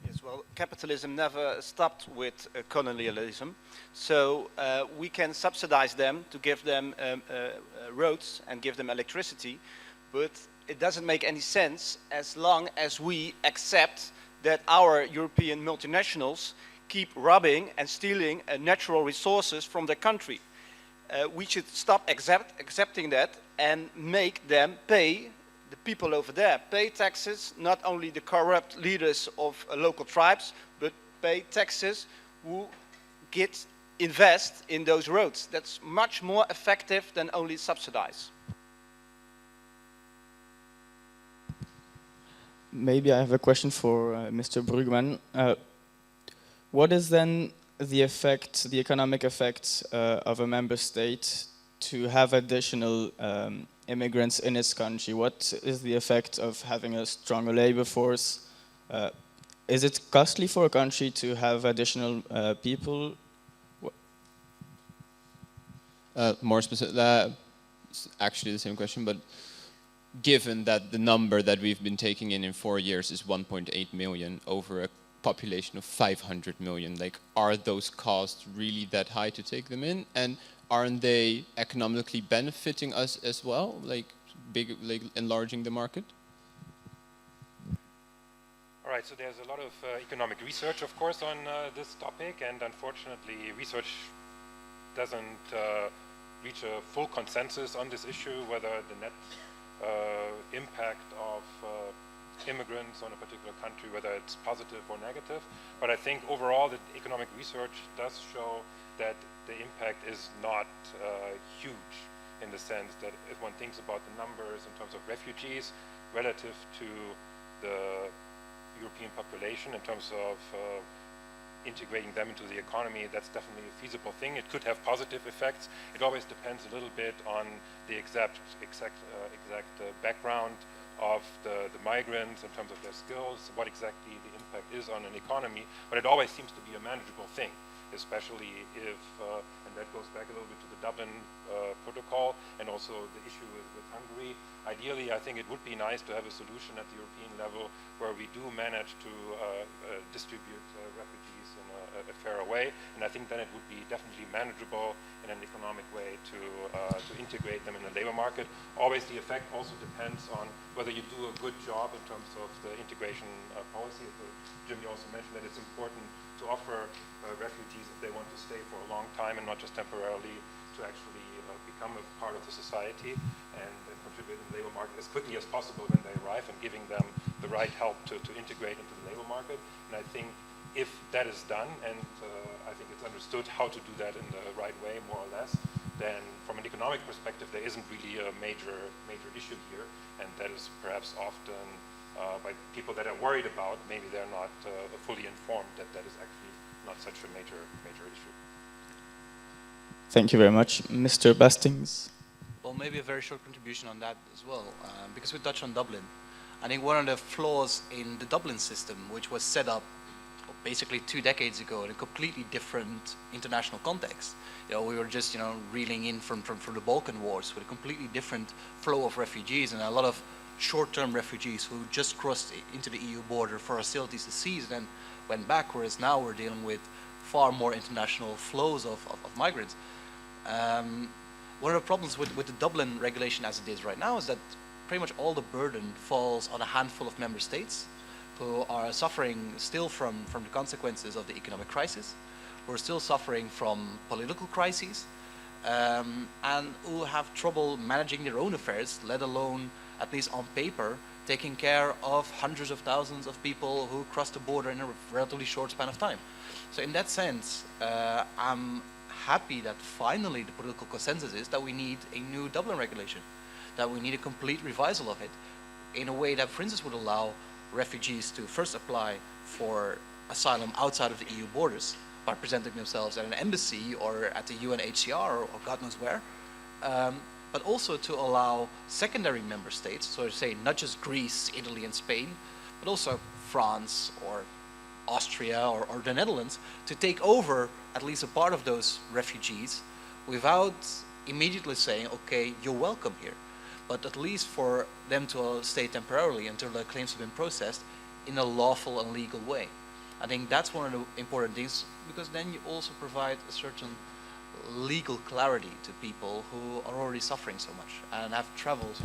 Yes, well, capitalism never stopped with colonialism, so we can subsidize them to give them roads and give them electricity, but it doesn't make any sense as long as we accept that our European multinationals keep robbing and stealing natural resources from their country. We should stop accepting that and make them pay, the people over there, pay taxes, not only the corrupt leaders of local tribes, but pay taxes who invest in those roads. That's much more effective than only subsidize. Maybe I have a question for Mr. Brugman. What is then the effect, the economic effect of a member state to have additional immigrants in its country? What is the effect of having a stronger labor force? Is it costly for a country to have additional people? More specific, actually the same question, but given that the number that we've been taking in 4 years is 1.8 million over a population of 500 million, like, are those costs really that high to take them in? And aren't they economically benefiting us as well, like enlarging the market? All Right, so there's a lot of economic research, of course, on this topic, and unfortunately, research doesn't reach a full consensus on this issue, whether the net impact of immigrants on a particular country, whether it's positive or negative. But I think overall, the economic research does show that the impact is not huge, in the sense that if one thinks about the numbers in terms of refugees relative to the European population, in terms of integrating them into the economy, that's definitely a feasible thing. It could have positive effects. It always depends a little bit on the exact background of the migrants in terms of their skills, what exactly the impact is on an economy, but it always seems to be a manageable thing, especially if, and that goes back a little bit to the Dublin Protocol and also the issue with Hungary. Ideally, I think it would be nice to have a solution at the European level where we do manage to distribute refugees in a fairer way, and I think then it would be definitely manageable in an economic way to integrate them in the labor market. Always the effect also depends on whether you do a good job in terms of the integration policy. Jim, you also mentioned that it's important to offer refugees, if they want to stay for a long time and not just temporarily, to actually become a part of the society and contribute in the labor market as quickly as possible when they arrive, and giving them the right help to integrate into the labor market. And I think if that is done, and I think it's understood how to do that in the right way, more or less, then from an economic perspective, there isn't really a major issue here, and that is perhaps often by people that are worried about, maybe they're not fully informed that that is actually not such a major issue. Thank you very much. Mr. Bastings? Well, maybe a very short contribution on that as well, because we touched on Dublin. I think one of the flaws in the Dublin system, which was set up basically 2 decades ago in a completely different international context. We were just, reeling in from the Balkan Wars with a completely different flow of refugees, and a lot of short-term refugees who just crossed into the EU border for hostilities to cease and then went back, whereas now we're dealing with far more international flows of migrants. One of the problems with the Dublin regulation as it is right now is that pretty much all the burden falls on a handful of member states who are suffering still from the consequences of the economic crisis, who are still suffering from political crises, and who have trouble managing their own affairs, let alone, at least on paper, taking care of hundreds of thousands of people who cross the border in a relatively short span of time. So in that sense, I'm happy that finally the political consensus is that we need a new Dublin regulation, that we need a complete revisal of it in a way that, for instance, would allow refugees to first apply for asylum outside of the EU borders by presenting themselves at an embassy or at the UNHCR or God knows where, but also to allow secondary member states, so to say not just Greece, Italy and Spain, but also France or Austria or the Netherlands, to take over at least a part of those refugees without immediately saying, okay, you're welcome here, but at least for them to stay temporarily until their claims have been processed in a lawful and legal way. I think that's one of the important things, because then you also provide a certain legal clarity to people who are already suffering so much and have traveled,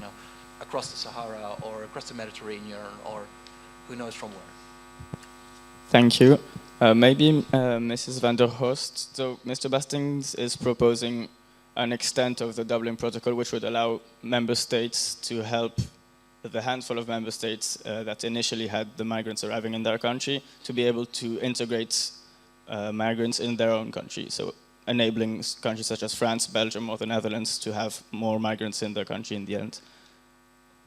across the Sahara or across the Mediterranean or who knows from where. Thank you. Maybe Mrs. van der Horst. So Mr. Bastings is proposing an extent of the Dublin Protocol which would allow member states to help the handful of member states that initially had the migrants arriving in their country to be able to integrate migrants in their own country. So enabling countries such as France, Belgium or the Netherlands to have more migrants in their country in the end.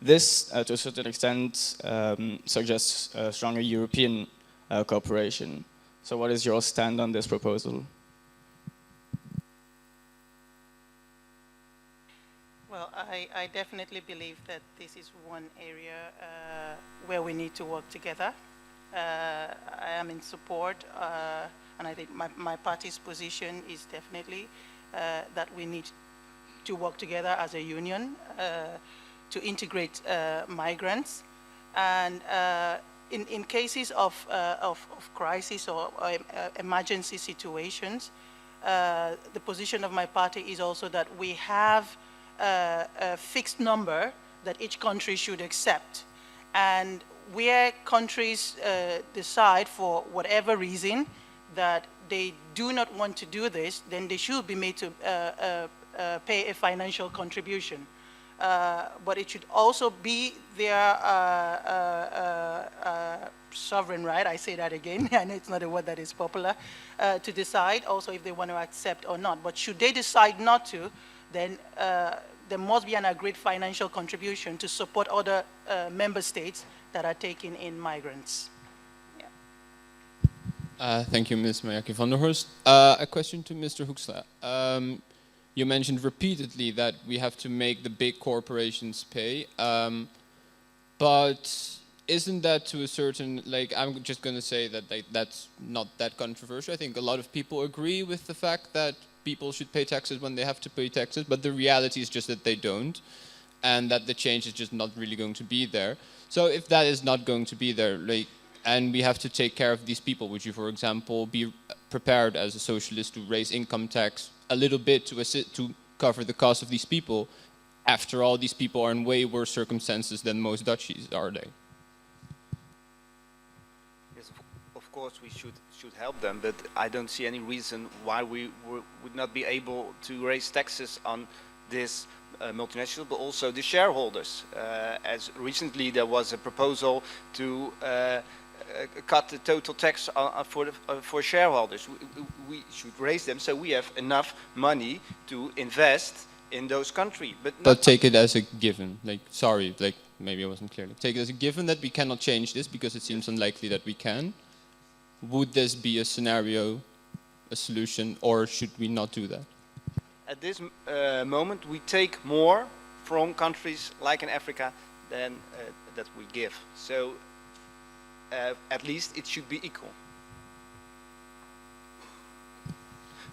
This, to a certain extent, suggests a stronger European cooperation. So what is your stand on this proposal? Well, I definitely believe that this is one area where we need to work together. I am in support, and I think my party's position is definitely that we need to work together as a union to integrate migrants. And in cases of crisis or emergency situations, the position of my party is also that we have a fixed number that each country should accept. And where countries decide for whatever reason that they do not want to do this, then they should be made to pay a financial contribution. But it should also be their sovereign right, I say that again, I know it's not a word that is popular, to decide also if they want to accept or not. But should they decide not to, then there must be an agreed financial contribution to support other member states that are taking in migrants. Thank you, Ms. Mayaki van der Horst. A question to Mr. Hoekstra. You mentioned repeatedly that we have to make the big corporations pay, but isn't that to a certain, like, I'm just going to say that that's not that controversial. I think a lot of people agree with the fact that people should pay taxes when they have to pay taxes, but the reality is just that they don't, and that the change is just not really going to be there. So if that is not going to be there, like, and we have to take care of these people, would you, for example, be prepared as a socialist to raise income tax a little bit to cover the cost of these people? After all, these people are in way worse circumstances than most Dutchies, are they? Yes, of course we should help them, but I don't see any reason why we would not be able to raise taxes on this multinational, but also the shareholders. As recently there was a proposal to cut the total tax for shareholders. We should raise them so we have enough money to invest in those countries. But take it as a given. Like, sorry, like maybe I wasn't clear. Like, take it as a given that we cannot change this because it seems unlikely that we can. Would this be a scenario, a solution, or should we not do that? At this moment, we take more from countries like in Africa than that we give. So at least it should be equal.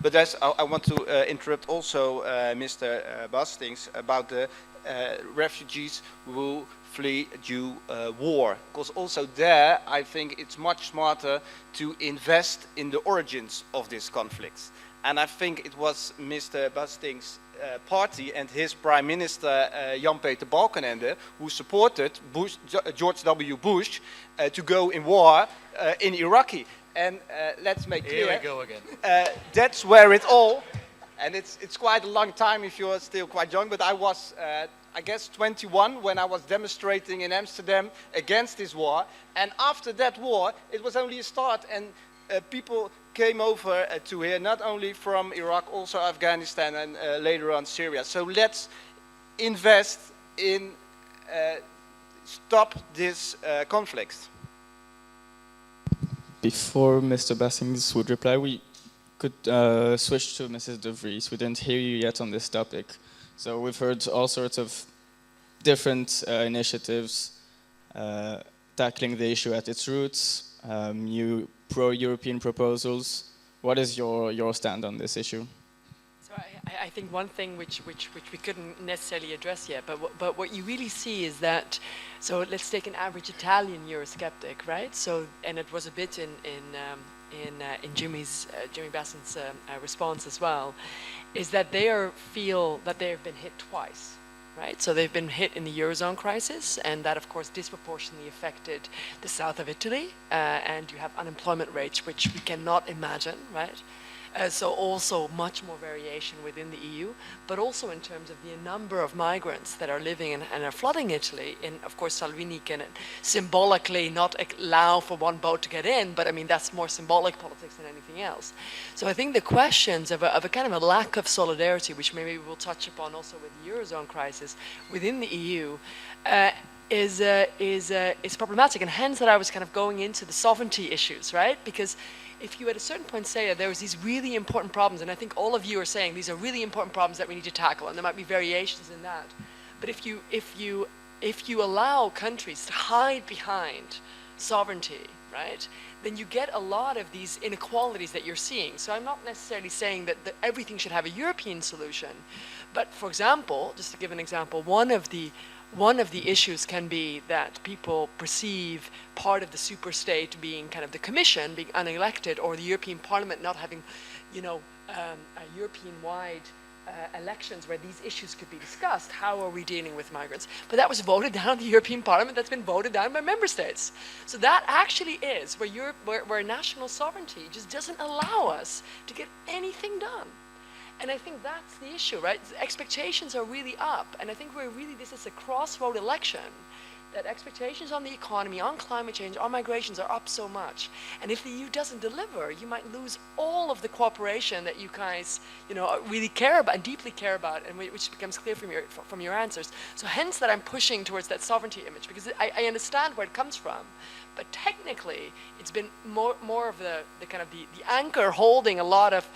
But I want to interrupt also Mr. Bastings about the refugees who flee due war. Because also there, I think it's much smarter to invest in the origins of these conflicts. And I think it was Mr. Bastings' party and his Prime Minister Jan-Peter Balkenende who supported George W. Bush to go in war in Iraq. And let's make clear, here we go again. That's where it all, and it's quite a long time if you're still quite young, but I was, I guess, 21 when I was demonstrating in Amsterdam against this war. And after that war, it was only a start, and people came over to here, not only from Iraq, also Afghanistan, and later on Syria. So let's invest in stop this conflicts. Before Mr. Bastings would reply, we could switch to Mrs. De Vries. We didn't hear you yet on this topic. So we've heard all sorts of different initiatives tackling the issue at its roots, new pro-European proposals. What is your stand on this issue? So I think one thing which we couldn't necessarily address yet, but what you really see is that, so let's take an average Italian Eurosceptic, right? So, and it was a bit in Jimmy Bassen's response as well, is that they feel that they have been hit twice. Right? So they've been hit in the Eurozone crisis, and that of course disproportionately affected the south of Italy, and you have unemployment rates which we cannot imagine, right? So also much more variation within the EU, but also in terms of the number of migrants that are living and are flooding Italy. And of course Salvini can symbolically not allow for one boat to get in, but I mean that's more symbolic politics than anything else. So I think the questions of a kind of a lack of solidarity, which maybe we'll touch upon also with the Eurozone crisis within the EU, is problematic, and hence that I was kind of going into the sovereignty issues, right? Because if you at a certain point say that there was these really important problems, and I think all of you are saying these are really important problems that we need to tackle, and there might be variations in that, but if you allow countries to hide behind sovereignty, right, then you get a lot of these inequalities that you're seeing. So I'm not necessarily saying that everything should have a European solution, but for example, just to give an example, one of the issues can be that people perceive part of the superstate being kind of the Commission being unelected, or the European Parliament not having, a European-wide elections where these issues could be discussed. How are we dealing with migrants? But that was voted down in the European Parliament. That's been voted down by member states. So that actually is where national sovereignty just doesn't allow us to get anything done. And I think that's the issue, right? Expectations are really up. And I think this is a crossroad election, that expectations on the economy, on climate change, on migrations are up so much. And if the EU doesn't deliver, you might lose all of the cooperation that you guys, really care about and deeply care about, and which becomes clear from your answers. So hence that I'm pushing towards that sovereignty image, because I understand where it comes from. But technically, it's been more of the kind of the anchor holding a lot of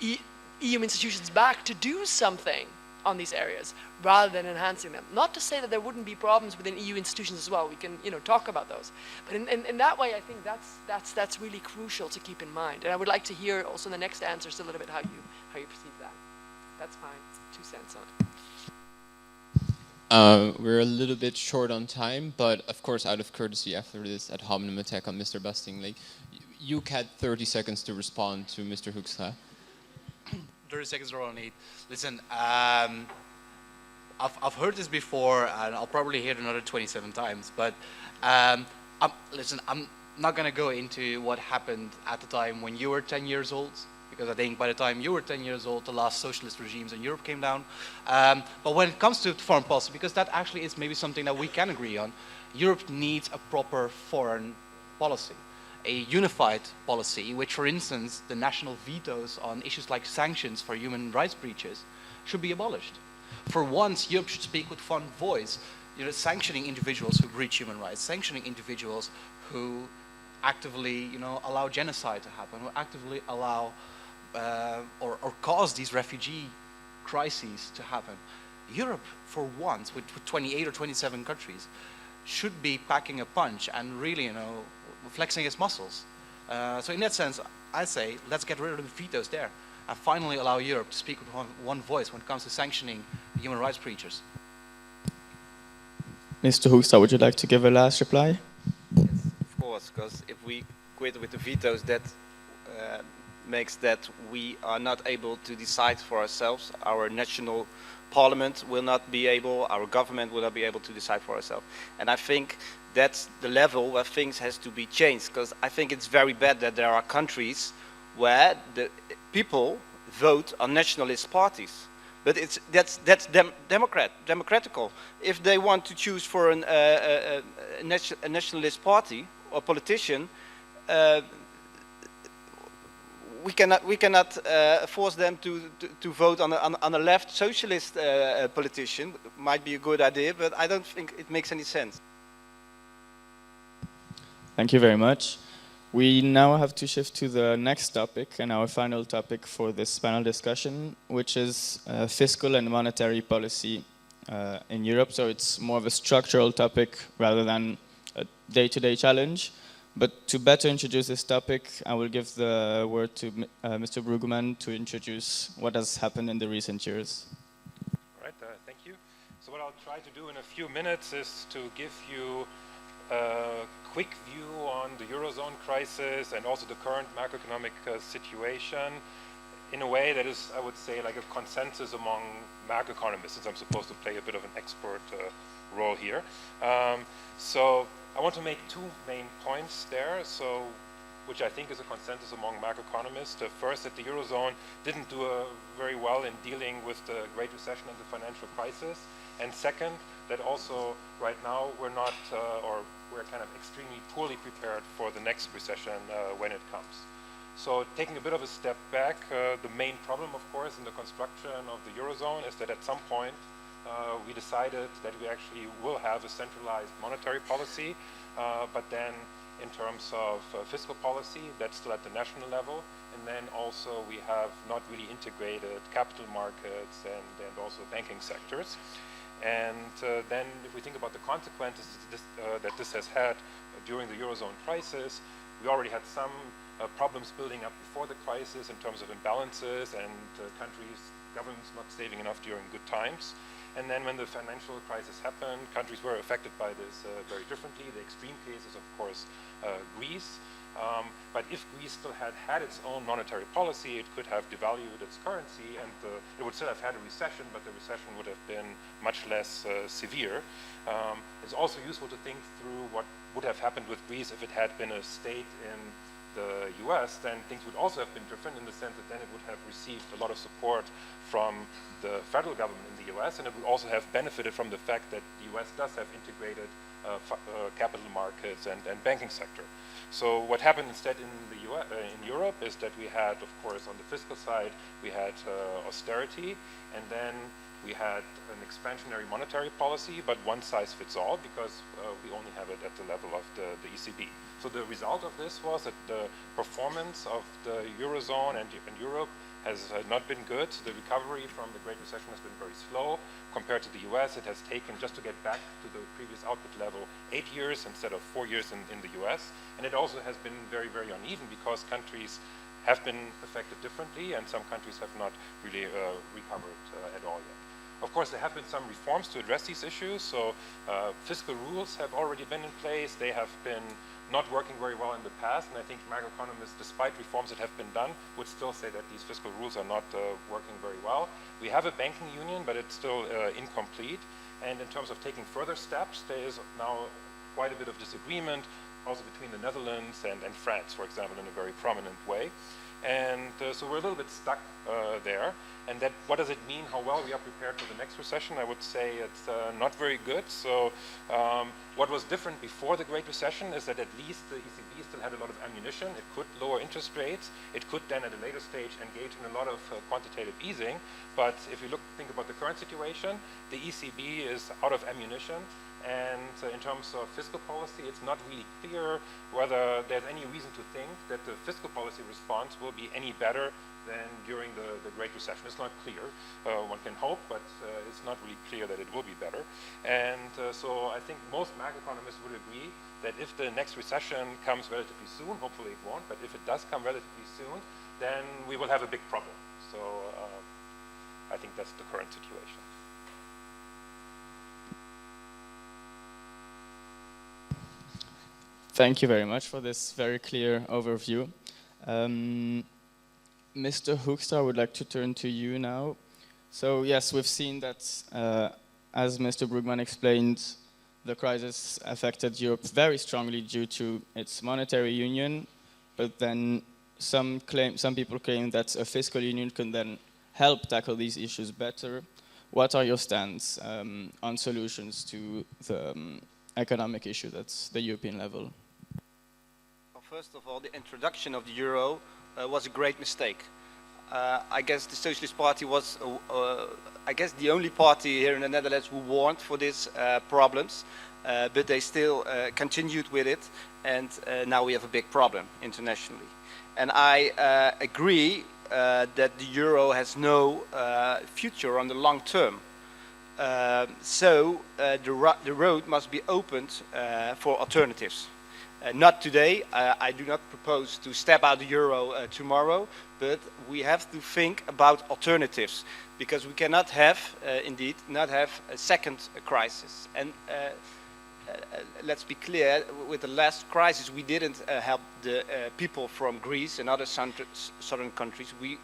EU institutions back to do something on these areas, rather than enhancing them. Not to say that there wouldn't be problems within EU institutions as well. We can, talk about those. But in that way, I think that's really crucial to keep in mind. And I would like to hear also in the next answers a little bit how you perceive that. That's my 2 cents on it. We're a little bit short on time, but of course, out of courtesy, after this ad hominem attack on Mr. Bastingly, you had 30 seconds to respond to Mr. Hoekstra. 30 seconds are all I need. Listen, I've heard this before, and I'll probably hear it another 27 times, but listen, I'm not going to go into what happened at the time when you were 10 years old, because I think by the time you were 10 years old, the last socialist regimes in Europe came down. But when it comes to foreign policy, because that actually is maybe something that we can agree on, Europe needs a proper foreign policy. A unified policy, which, for instance, the national vetoes on issues like sanctions for human rights breaches should be abolished. For once, Europe should speak with one voice, sanctioning individuals who breach human rights, sanctioning individuals who actively, allow genocide to happen, who actively allow or cause these refugee crises to happen. Europe, for once, with 28 or 27 countries, should be packing a punch and really, flexing its muscles. So in that sense, I say, let's get rid of the vetoes there and finally allow Europe to speak with one voice when it comes to sanctioning human rights breaches. Mr. Hoekstra, would you like to give a last reply? Yes, of course, because if we quit with the vetoes, that makes that we are not able to decide for ourselves. Our national parliament will not be able, our government will not be able to decide for ourselves. And I think that's the level where things has to be changed, because I think it's very bad that there are countries where the people vote on nationalist parties. But that's democratical. If they want to choose for a nationalist party or politician, we cannot force them to vote on a left socialist politician. It might be a good idea, but I don't think it makes any sense. Thank you very much. We now have to shift to the next topic and our final topic for this panel discussion, which is fiscal and monetary policy in Europe. So it's more of a structural topic rather than a day-to-day challenge. But to better introduce this topic, I will give the word to Mr. Bruggeman to introduce what has happened in the recent years. All right, thank you. So what I'll try to do in a few minutes is to give you a quick view on the Eurozone crisis and also the current macroeconomic situation in a way that is, I would say, like a consensus among macroeconomists, since I'm supposed to play a bit of an expert role here. So I want to make 2 main points there, which I think is a consensus among macroeconomists. First, that the Eurozone didn't do very well in dealing with the Great Recession and the financial crisis. And second, that also right now we're not, or we're kind of extremely poorly prepared for the next recession when it comes. So taking a bit of a step back, the main problem, of course, in the construction of the Eurozone is that at some point we decided that we actually will have a centralized monetary policy, but then in terms of fiscal policy, that's still at the national level. And then also we have not really integrated capital markets and also banking sectors. And then if we think about the consequences that this has had during the Eurozone crisis, we already had some problems building up before the crisis in terms of imbalances and governments not saving enough during good times. And then when the financial crisis happened, countries were affected by this very differently. The extreme case is, of course, Greece. But if Greece still had its own monetary policy, it could have devalued its currency, and it would still have had a recession, but the recession would have been much less severe. It's also useful to think through what would have happened with Greece if it had been a state in the US. Then things would also have been different in the sense that then it would have received a lot of support from the federal government in the US, and it would also have benefited from the fact that the US does have integrated capital markets and banking sector. So what happened instead in Europe is that we had, of course, on the fiscal side, we had austerity, and then we had an expansionary monetary policy, but one size fits all, because we only have it at the level of the ECB. So the result of this was that the performance of the Eurozone and Europe has not been good. The recovery from the Great Recession has been very slow. Compared to the US, it has taken, just to get back to the previous output level, 8 years instead of 4 years in the US. And it also has been very, very uneven, because countries have been affected differently, and some countries have not really recovered at all yet. Of course, there have been some reforms to address these issues. So fiscal rules have already been in place. They have been not working very well in the past, and I think macroeconomists, despite reforms that have been done, would still say that these fiscal rules are not working very well. We have a banking union, but it's still incomplete. And in terms of taking further steps, there is now quite a bit of disagreement, also between the Netherlands and France, for example, in a very prominent way. And so we're a little bit stuck there. And that, what does it mean, how well we are prepared for the next recession? I would say it's not very good. So what was different before the Great Recession is that at least the ECB still had a lot of ammunition. It could lower interest rates. It could then at a later stage engage in a lot of quantitative easing. But if you think about the current situation, the ECB is out of ammunition. And in terms of fiscal policy, it's not really clear whether there's any reason to think that the fiscal policy response will be any better than during the Great Recession. It's not clear. One can hope, but it's not really clear that it will be better. And so I think most macroeconomists would agree that if the next recession comes relatively soon, hopefully it won't, but if it does come relatively soon, then we will have a big problem. So I think that's the current situation. Thank you very much for this very clear overview. Mr. Hoekstra, I would like to turn to you now. So yes, we've seen that, as Mr. Brugman explained, the crisis affected Europe very strongly due to its monetary union, but then some people claim that a fiscal union can then help tackle these issues better. What are your stance on solutions to the economic issue that's the European level? Well, first of all, the introduction of the euro was a great mistake. I guess the Socialist Party was, I guess, the only party here in the Netherlands who warned for these problems, but they still continued with it, and now we have a big problem internationally. And I agree that the euro has no future on the long term. So the road must be opened for alternatives. Not today. I do not propose to step out of the euro tomorrow, but we have to think about alternatives, because we cannot have, indeed, not have a second crisis. And let's be clear, with the last crisis, we didn't help the people from Greece and other southern countries. We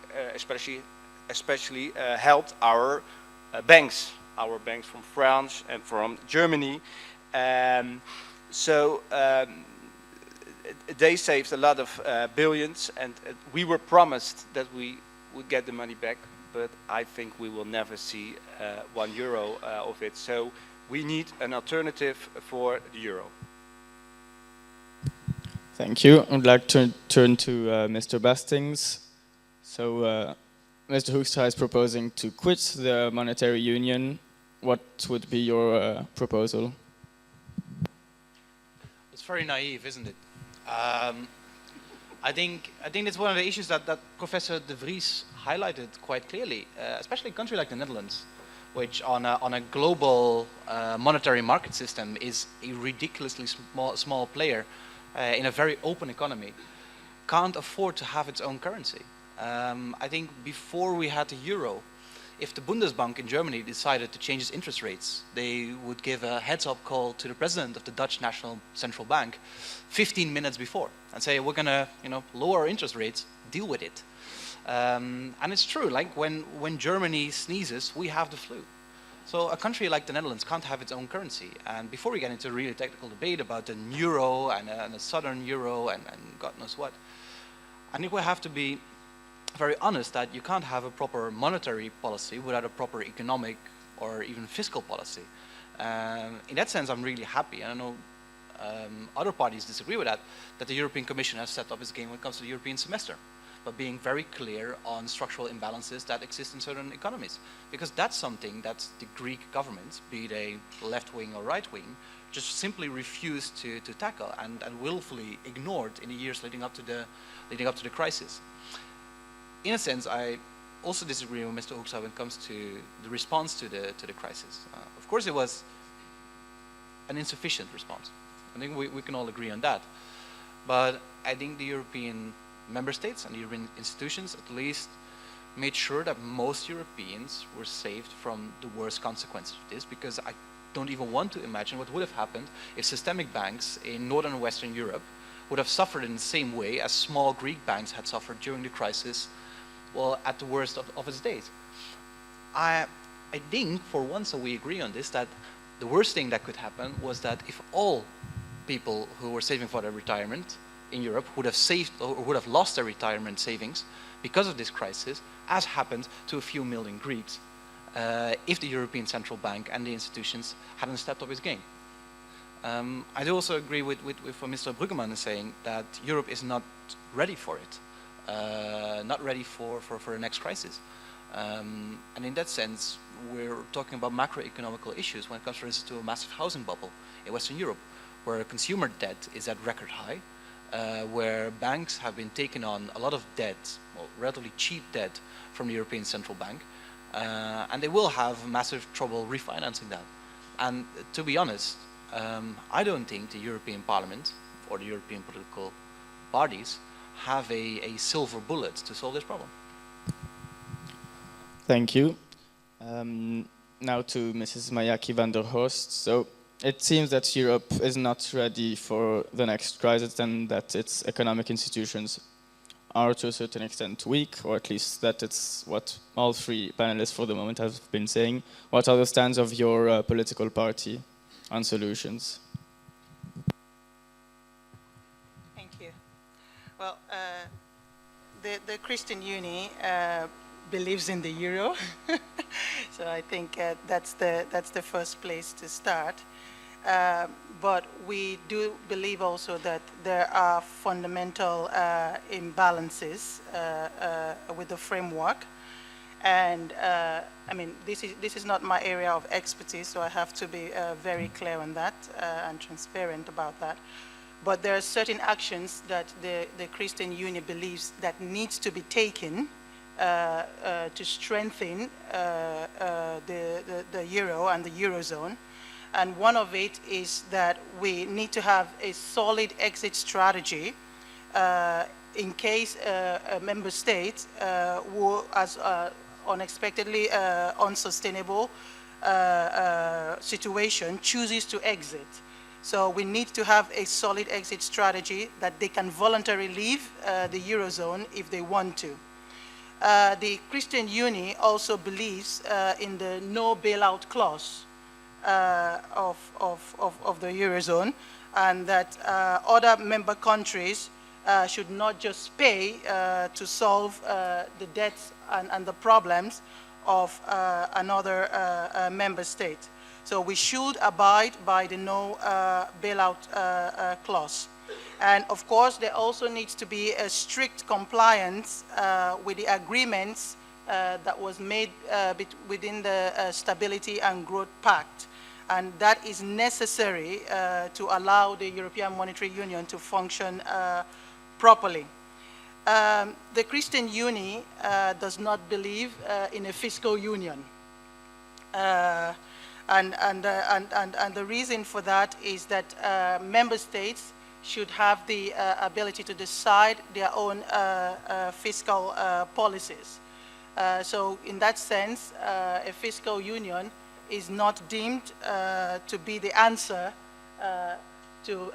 especially helped our banks from France and from Germany. They saved a lot of billions, and we were promised that we would get the money back, but I think we will never see €1 of it. So we need an alternative for the euro. Thank you. I'd like to turn to Mr. Bastings. So Mr. Hoekstra is proposing to quit the monetary union. What would be your proposal? It's very naive, isn't it? I think it's one of the issues that Professor De Vries highlighted quite clearly, especially a country like the Netherlands, which on a global monetary market system is a ridiculously small player in a very open economy, can't afford to have its own currency. I think before we had the euro, if the Bundesbank in Germany decided to change its interest rates, they would give a heads-up call to the president of the Dutch National Central Bank 15 minutes before and say, we're going to lower our interest rates, deal with it. And it's true, like when Germany sneezes, we have the flu. So a country like the Netherlands can't have its own currency. And before we get into a really technical debate about the euro and a southern euro and God knows what, I think we have to be very honest that you can't have a proper monetary policy without a proper economic or even fiscal policy. In that sense, I'm really happy, and I know other parties disagree with that the European Commission has set up its game when it comes to the European semester, but being very clear on structural imbalances that exist in certain economies. Because that's something that the Greek government, be it a left-wing or right-wing, just simply refused to tackle and willfully ignored in the years leading up to the crisis. In a sense, I also disagree with Mr. Hoekstra when it comes to the response to the crisis. Of course, it was an insufficient response. I think we can all agree on that. But I think the European member states and the European institutions at least made sure that most Europeans were saved from the worst consequences of this, because I don't even want to imagine what would have happened if systemic banks in Northern and Western Europe would have suffered in the same way as small Greek banks had suffered during the crisis, well, at the worst of its days. I think, for once, we agree on this, that the worst thing that could happen was that if all people who were saving for their retirement in Europe would have saved or would have lost their retirement savings because of this crisis, as happened to a few million Greeks, if the European Central Bank and the institutions hadn't stepped up its game. I do also agree with what Mr. Bruggeman is saying, that Europe is not ready for it, not ready for the next crisis. And in that sense, we're talking about macroeconomical issues when it comes, for instance, to a massive housing bubble in Western Europe, where consumer debt is at record high, where banks have been taking on a lot of debt, well, relatively cheap debt from the European Central Bank, and they will have massive trouble refinancing that. And to be honest, I don't think the European Parliament or the European political parties have a silver bullet to solve this problem. Thank you. Now to Mrs. Mayaki van der Horst. So it seems that Europe is not ready for the next crisis and that its economic institutions are to a certain extent weak, or at least that it's what all three panelists for the moment have been saying. What are the stands of your political party on solutions? Thank you. Well, the Christian Union believes in the euro, so I think that's the first place to start. But we do believe also that there are fundamental imbalances with the framework, and I mean, this is not my area of expertise, so I have to be very clear on that and transparent about that. But there are certain actions that the Christian Union believes that needs to be taken to strengthen the euro and the eurozone. And one of it is that we need to have a solid exit strategy in case a member state who has unexpectedly unsustainable situation chooses to exit. So we need to have a solid exit strategy that they can voluntarily leave the eurozone if they want to. The Christian Union also believes in the no bailout clause of the eurozone, and that other member countries should not just pay to solve the debts and the problems of another member state. So we should abide by the no bailout clause. And of course, there also needs to be a strict compliance with the agreements that was made within the Stability and Growth Pact. And that is necessary to allow the European Monetary Union to function properly. The Christian Union does not believe in a fiscal union. And the reason for that is that member states should have the ability to decide their own fiscal policies. So in that sense, a fiscal union is not deemed to be the answer to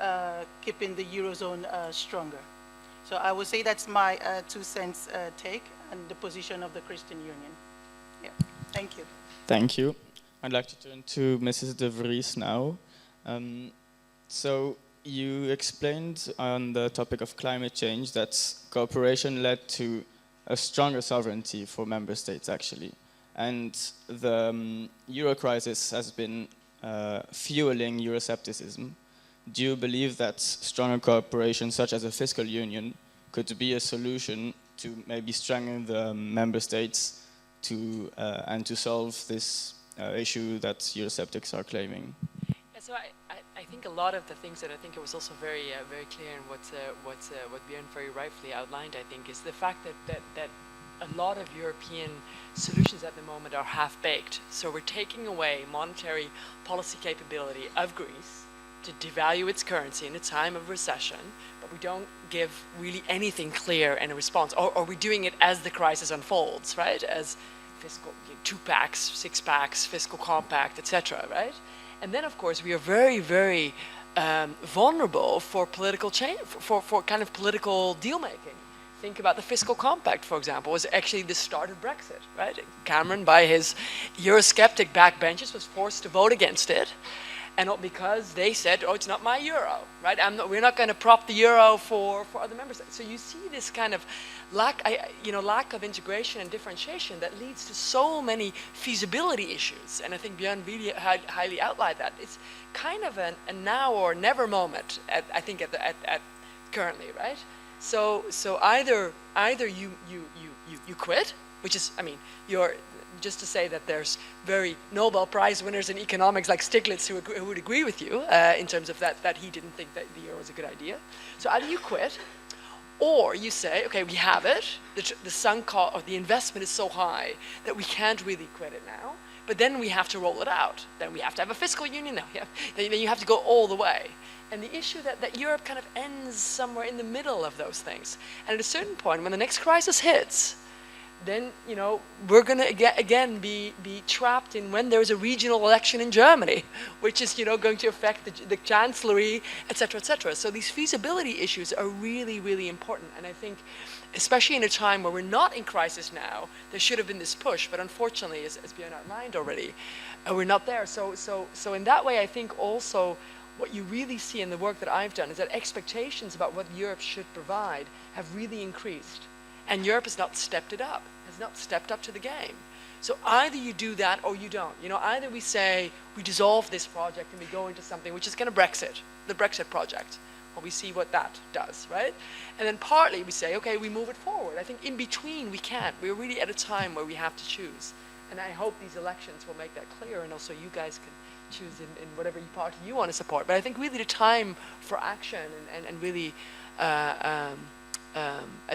keeping the Eurozone stronger. So I would say that's my 2 cents take and the position of the Christian Union. Yeah, thank you. Thank you. I'd like to turn to Mrs. De Vries now. So you explained on the topic of climate change that cooperation led to a stronger sovereignty for member states, actually. And the euro crisis has been fueling Euroscepticism. Do you believe that stronger cooperation, such as a fiscal union, could be a solution to maybe strengthen the member states to and to solve this issue that Eurosceptics are claiming? Yeah, so I think a lot of the things that I think it was also very very clear in what Björn very rightfully outlined, I think, is the fact that a lot of European solutions at the moment are half-baked. So we're taking away monetary policy capability of Greece to devalue its currency in a time of recession, but we don't give really anything clear in a response, or we're doing it as the crisis unfolds, right? As fiscal 2-packs, 6-packs, fiscal compact, etc., right? And then, of course, we are very, very vulnerable for political change, for kind of political deal-making. Think about the fiscal compact, for example, was actually the start of Brexit, right? Cameron, by his Eurosceptic backbenchers, was forced to vote against it. And not because they said, oh, it's not my euro, right? We're not going to prop the euro for other member states. So you see this kind of lack of integration and differentiation that leads to so many feasibility issues. And I think Björn really highly outlined that. It's kind of a now or never moment, I think, at currently, right? So either you quit, which is, I mean, you're just to say that there's very Nobel Prize winners in economics like Stiglitz who would agree with you in terms of that he didn't think that the euro was a good idea. So either you quit, or you say, okay, we have it, the sunk cost of the investment is so high that we can't really quit it now, but then we have to roll it out. Then we have to have a fiscal union now. Then you have to go all the way. And the issue that Europe kind of ends somewhere in the middle of those things. And at a certain point, when the next crisis hits, then, you know, we're going to again be trapped in when there's a regional election in Germany, which is, you know, going to affect the chancellery, et cetera, et cetera. So these feasibility issues are really, really important. And I think, especially in a time where we're not in crisis now, there should have been this push. But unfortunately, as Björn outlined already, we're not there. So in that way, I think also what you really see in the work that I've done is that expectations about what Europe should provide have really increased. And Europe has not stepped it up, has not stepped up to the game. So either you do that or you don't. You know, either we say we dissolve this project and we go into something which is kind of Brexit, the Brexit project, or we see what that does, right? And then partly we say, okay, we move it forward. I think in between we can't. We're really at a time where we have to choose. And I hope these elections will make that clear, and also you guys can choose in whatever party you want to support. But I think really the time for action and really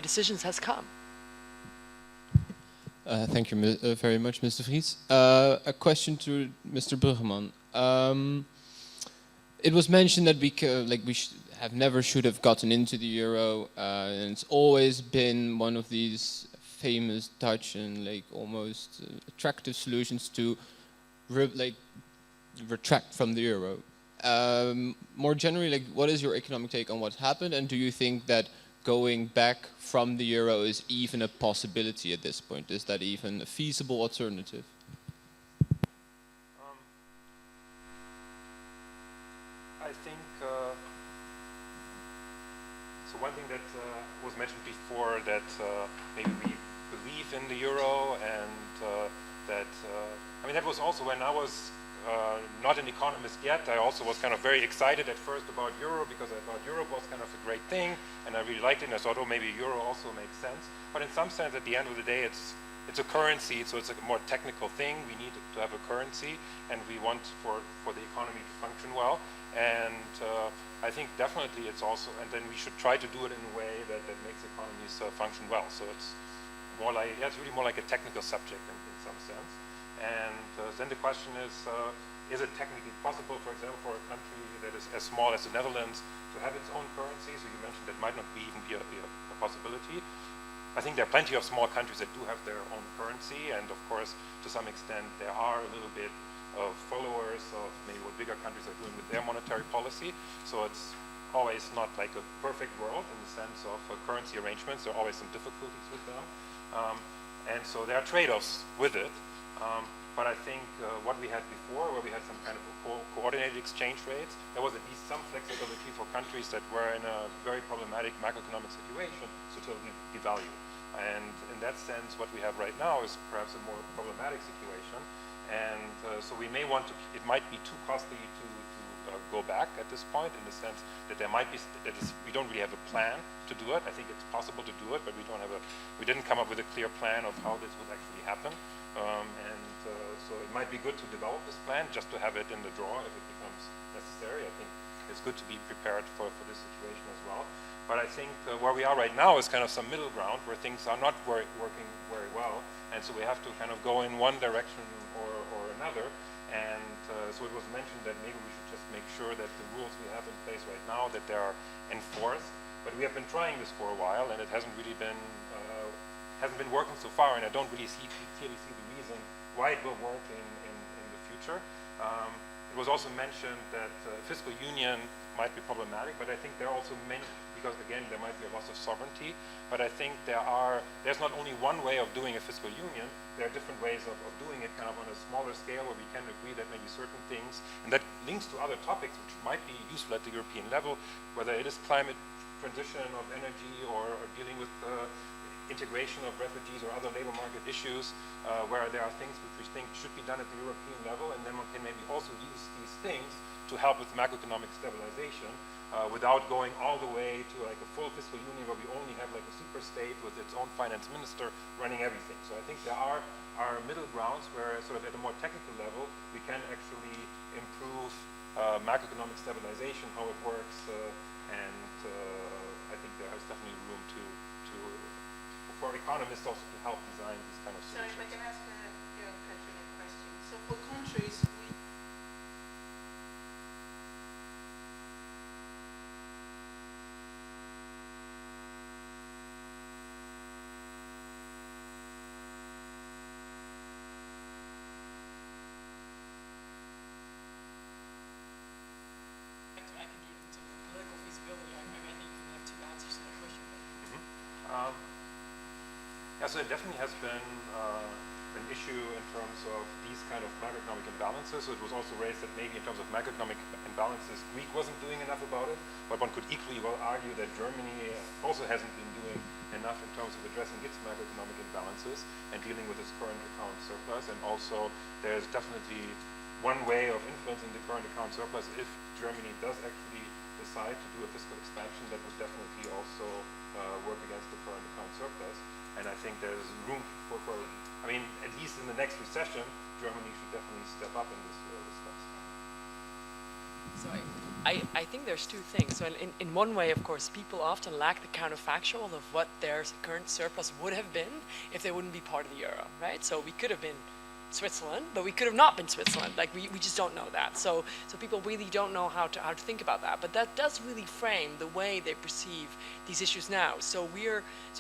decisions has come. Thank you very much, Mr. Vries. A question to Mr. Bruggeman. It was mentioned that we should have gotten into the euro, and it's always been one of these famous Dutch and almost attractive solutions to retract from the euro. More generally, what is your economic take on what's happened, and do you think that going back from the euro is even a possibility at this point? Is that even a feasible alternative? I think, so one thing that was mentioned before, that maybe we believe in the euro, and that was also when I was not an economist yet. I also was kind of very excited at first about euro, because I thought euro was kind of a great thing, and I really liked it, and I thought, oh, maybe euro also makes sense. But in some sense, at the end of the day, it's a currency, so it's a more technical thing. We need to have a currency, and we want for the economy to function well. And I think definitely it's also, and then we should try to do it in a way that makes economies function well. So it's more like, it's really more like a technical subject in some sense. And then the question is it technically possible, for example, for a country that is as small as the Netherlands to have its own currency? So you mentioned that might not even be a possibility. I think there are plenty of small countries that do have their own currency, and of course, to some extent, there are a little bit of followers of maybe what bigger countries are doing with their monetary policy. So it's always not like a perfect world in the sense of currency arrangements. There are always some difficulties with them. And so there are trade-offs with it. But I think what we had before, where we had some kind of coordinated exchange rates, there was at least some flexibility for countries that were in a very problematic macroeconomic situation to totally devalue. And in that sense, what we have right now is perhaps a more problematic situation. And so we may want to, it might be too costly to go back at this point, in the sense that there might be, we don't really have a plan to do it. I think it's possible to do it, but we didn't come up with a clear plan of how this would actually happen. So it might be good to develop this plan, just to have it in the drawer if it becomes necessary. I think it's good to be prepared for this situation as well. But I think where we are right now is kind of some middle ground where things are not working very well. And so we have to kind of go in one direction or another. And so it was mentioned that maybe we should just make sure that the rules we have in place right now, that they are enforced. But we have been trying this for a while, and it hasn't really been working so far, and I don't really clearly see the reason why it will work in the future. It was also mentioned that fiscal union might be problematic, but I think there are also many, because again, there might be a loss of sovereignty, but I think there's not only one way of doing a fiscal union, there are different ways of doing it kind of on a smaller scale, where we can agree that maybe certain things, and that links to other topics which might be useful at the European level, whether it is climate transition of energy or dealing with integration of refugees or other labor market issues, where there are things which we think should be done at the European level, and then one can maybe also use these things to help with macroeconomic stabilization, without going all the way to like a full fiscal union where we only have like a super state with its own finance minister running everything. So I think there are middle grounds where sort of at a more technical level we can actually improve macroeconomic stabilization, how it works, and I think there is definitely room for economists also to help design these kind of solutions. So if I can ask your country a question. So for countries, So it definitely has been an issue in terms of these kind of macroeconomic imbalances. So it was also raised that maybe in terms of macroeconomic imbalances, Greece wasn't doing enough about it, but one could equally well argue that Germany also hasn't been doing enough in terms of addressing its macroeconomic imbalances and dealing with its current account surplus. And also there's definitely one way of influencing the current account surplus. If Germany does actually decide to do a fiscal expansion, that would definitely also work against the current account surplus. And I think there's room for, I mean, at least in the next recession, Germany should definitely step up in this respect. So I think there's two things. So in one way, of course, people often lack the counterfactual of what their current surplus would have been if they wouldn't be part of the euro, right? So we could have been Switzerland, but we could have not been Switzerland. Like we just don't know that. So people really don't know how to think about that. But that does really frame the way they perceive these issues now. So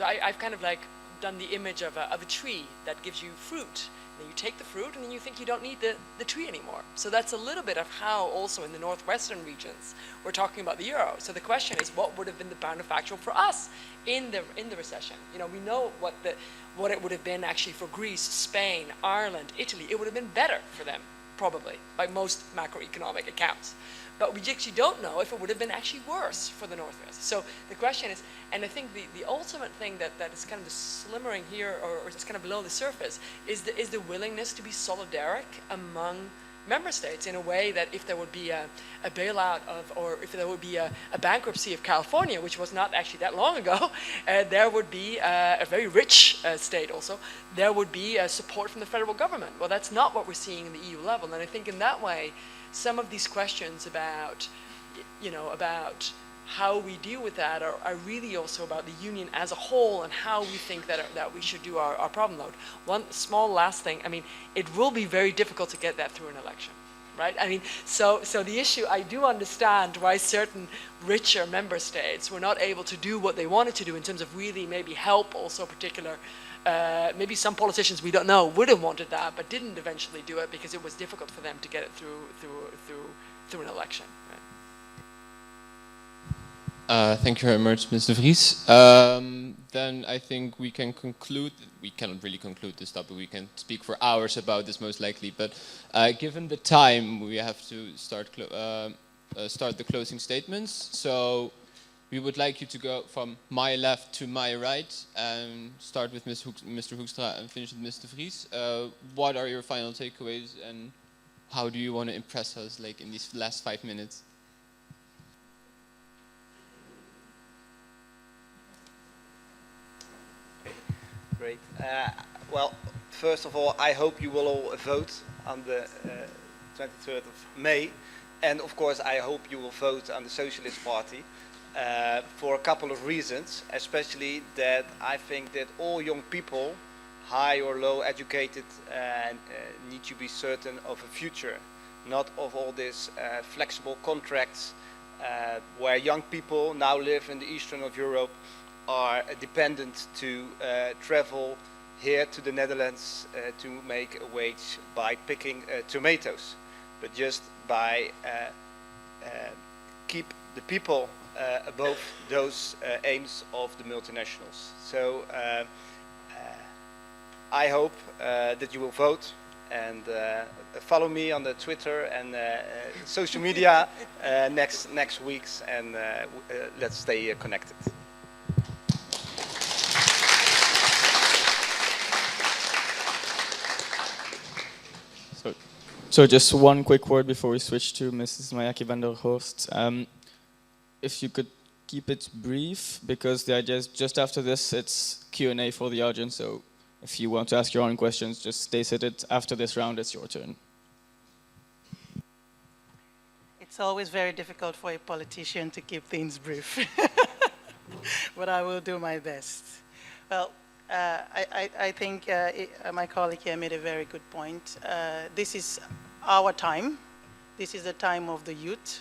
I've kind of like done the image of a tree that gives you fruit. And then you take the fruit and then you think you don't need the tree anymore. So that's a little bit of how also in the northwestern regions we're talking about the euro. So the question is, what would have been the counterfactual for us in the recession? You know, we know what it would have been actually for Greece, Spain, Ireland, Italy. It would have been better for them, probably, by most macroeconomic accounts. But we actually don't know if it would have been actually worse for the Northwest. So the question is, and I think the ultimate thing that is kind of the slimmering here, or it's kind of below the surface, is the willingness to be solidaric among member states in a way that if there would be a bailout of, or if there would be a bankruptcy of California, which was not actually that long ago, there would be a very rich state also, there would be support from the federal government. Well, that's not what we're seeing in the EU level. And I think in that way, some of these questions about, about how we deal with that are really also about the union as a whole and how we think that we should do our problem load. One small last thing, I mean, it will be very difficult to get that through an election. right? I mean, so the issue, I do understand why certain richer member states were not able to do what they wanted to do in terms of really maybe help also particular, maybe some politicians we don't know would have wanted that, but didn't eventually do it because it was difficult for them to get it through an election. Thank you very much, Mr. Vries. Then I think we can conclude. We cannot really conclude this topic. We can speak for hours about this most likely. But given the time, we have to start the closing statements. So we would like you to go from my left to my right and start with Mr. Hoekstra and finish with Mr. Vries. What are your final takeaways and how do you want to impress us like in these last 5 minutes? Great. Well, first of all, I hope you will all vote on the 23rd of May. And of course, I hope you will vote on the Socialist Party for a couple of reasons, especially that I think that all young people, high or low educated, need to be certain of a future, not of all these flexible contracts where young people now live in the eastern of Europe are dependent to travel here to the Netherlands to make a wage by picking tomatoes, but just by keep the people above those aims of the multinationals. So I hope that you will vote and follow me on the Twitter and social media next weeks, and let's stay connected. So just one quick word before we switch to Mrs. Mayaki van der Horst. If you could keep it brief, because the idea is just after this, it's Q&A for the audience. So if you want to ask your own questions, just stay seated. After this round, it's your turn. It's always very difficult for a politician to keep things brief, but I will do my best. Well, I think my colleague here made a very good point. This is our time. This is the time of the youth.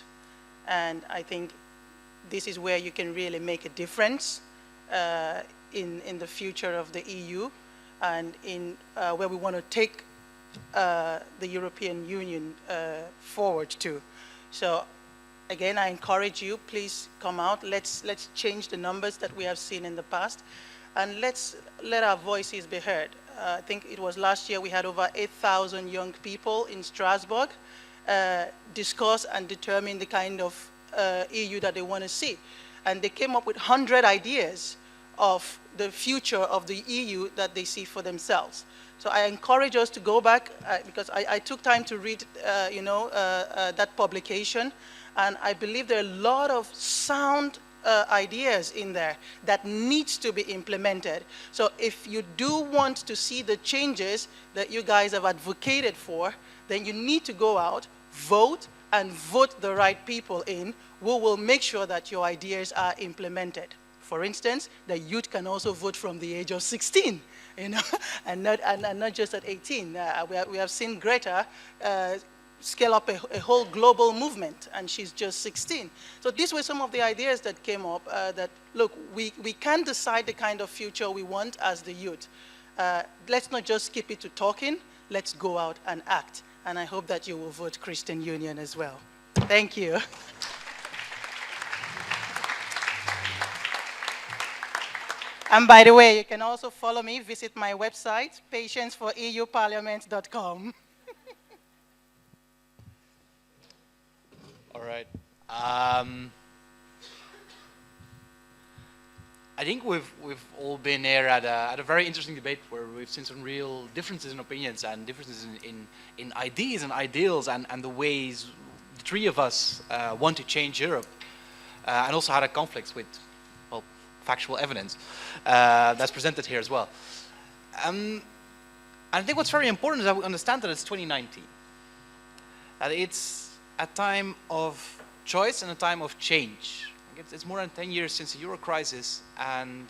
And I think this is where you can really make a difference in the future of the EU and in where we want to take the European Union forward to. So again, I encourage you, please come out. Let's change the numbers that we have seen in the past. And let's let our voices be heard. I think it was last year we had over 8,000 young people in Strasbourg discuss and determine the kind of EU that they want to see. And they came up with 100 ideas of the future of the EU that they see for themselves. So I encourage us to go back, because I took time to read that publication, and I believe there are a lot of sound ideas in there that needs to be implemented. So if you do want to see the changes that you guys have advocated for, then you need to go out, vote, and vote the right people in who will make sure that your ideas are implemented. For instance, the youth can also vote from the age of 16, and not just at 18. We have seen Greta scale up a whole global movement, and she's just 16. So these were some of the ideas that came up that, look, we can decide the kind of future we want as the youth. Let's not just keep it to talking, let's go out and act. And I hope that you will vote Christian Union as well. Thank you. And by the way, you can also follow me, visit my website, patienceforeuparliament.com. All right. I think we've all been here at a very interesting debate where we've seen some real differences in opinions and differences in ideas and ideals and the ways the three of us want to change Europe, and also how that conflicts with, well, factual evidence that's presented here as well. And I think what's very important is that we understand that it's 2019, that it's a time of choice and a time of change. It's more than 10 years since the Euro crisis, and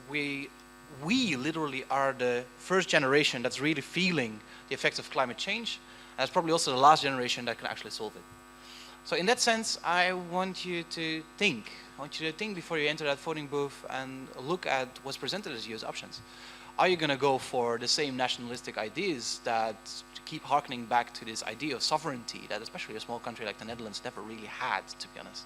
we literally are the first generation that's really feeling the effects of climate change. That's probably also the last generation that can actually solve it. So in that sense, I want you to think. I want you to think before you enter that voting booth and look at what's presented as you as options. Are you going to go for the same nationalistic ideas that keep harkening back to this idea of sovereignty that especially a small country like the Netherlands never really had, to be honest?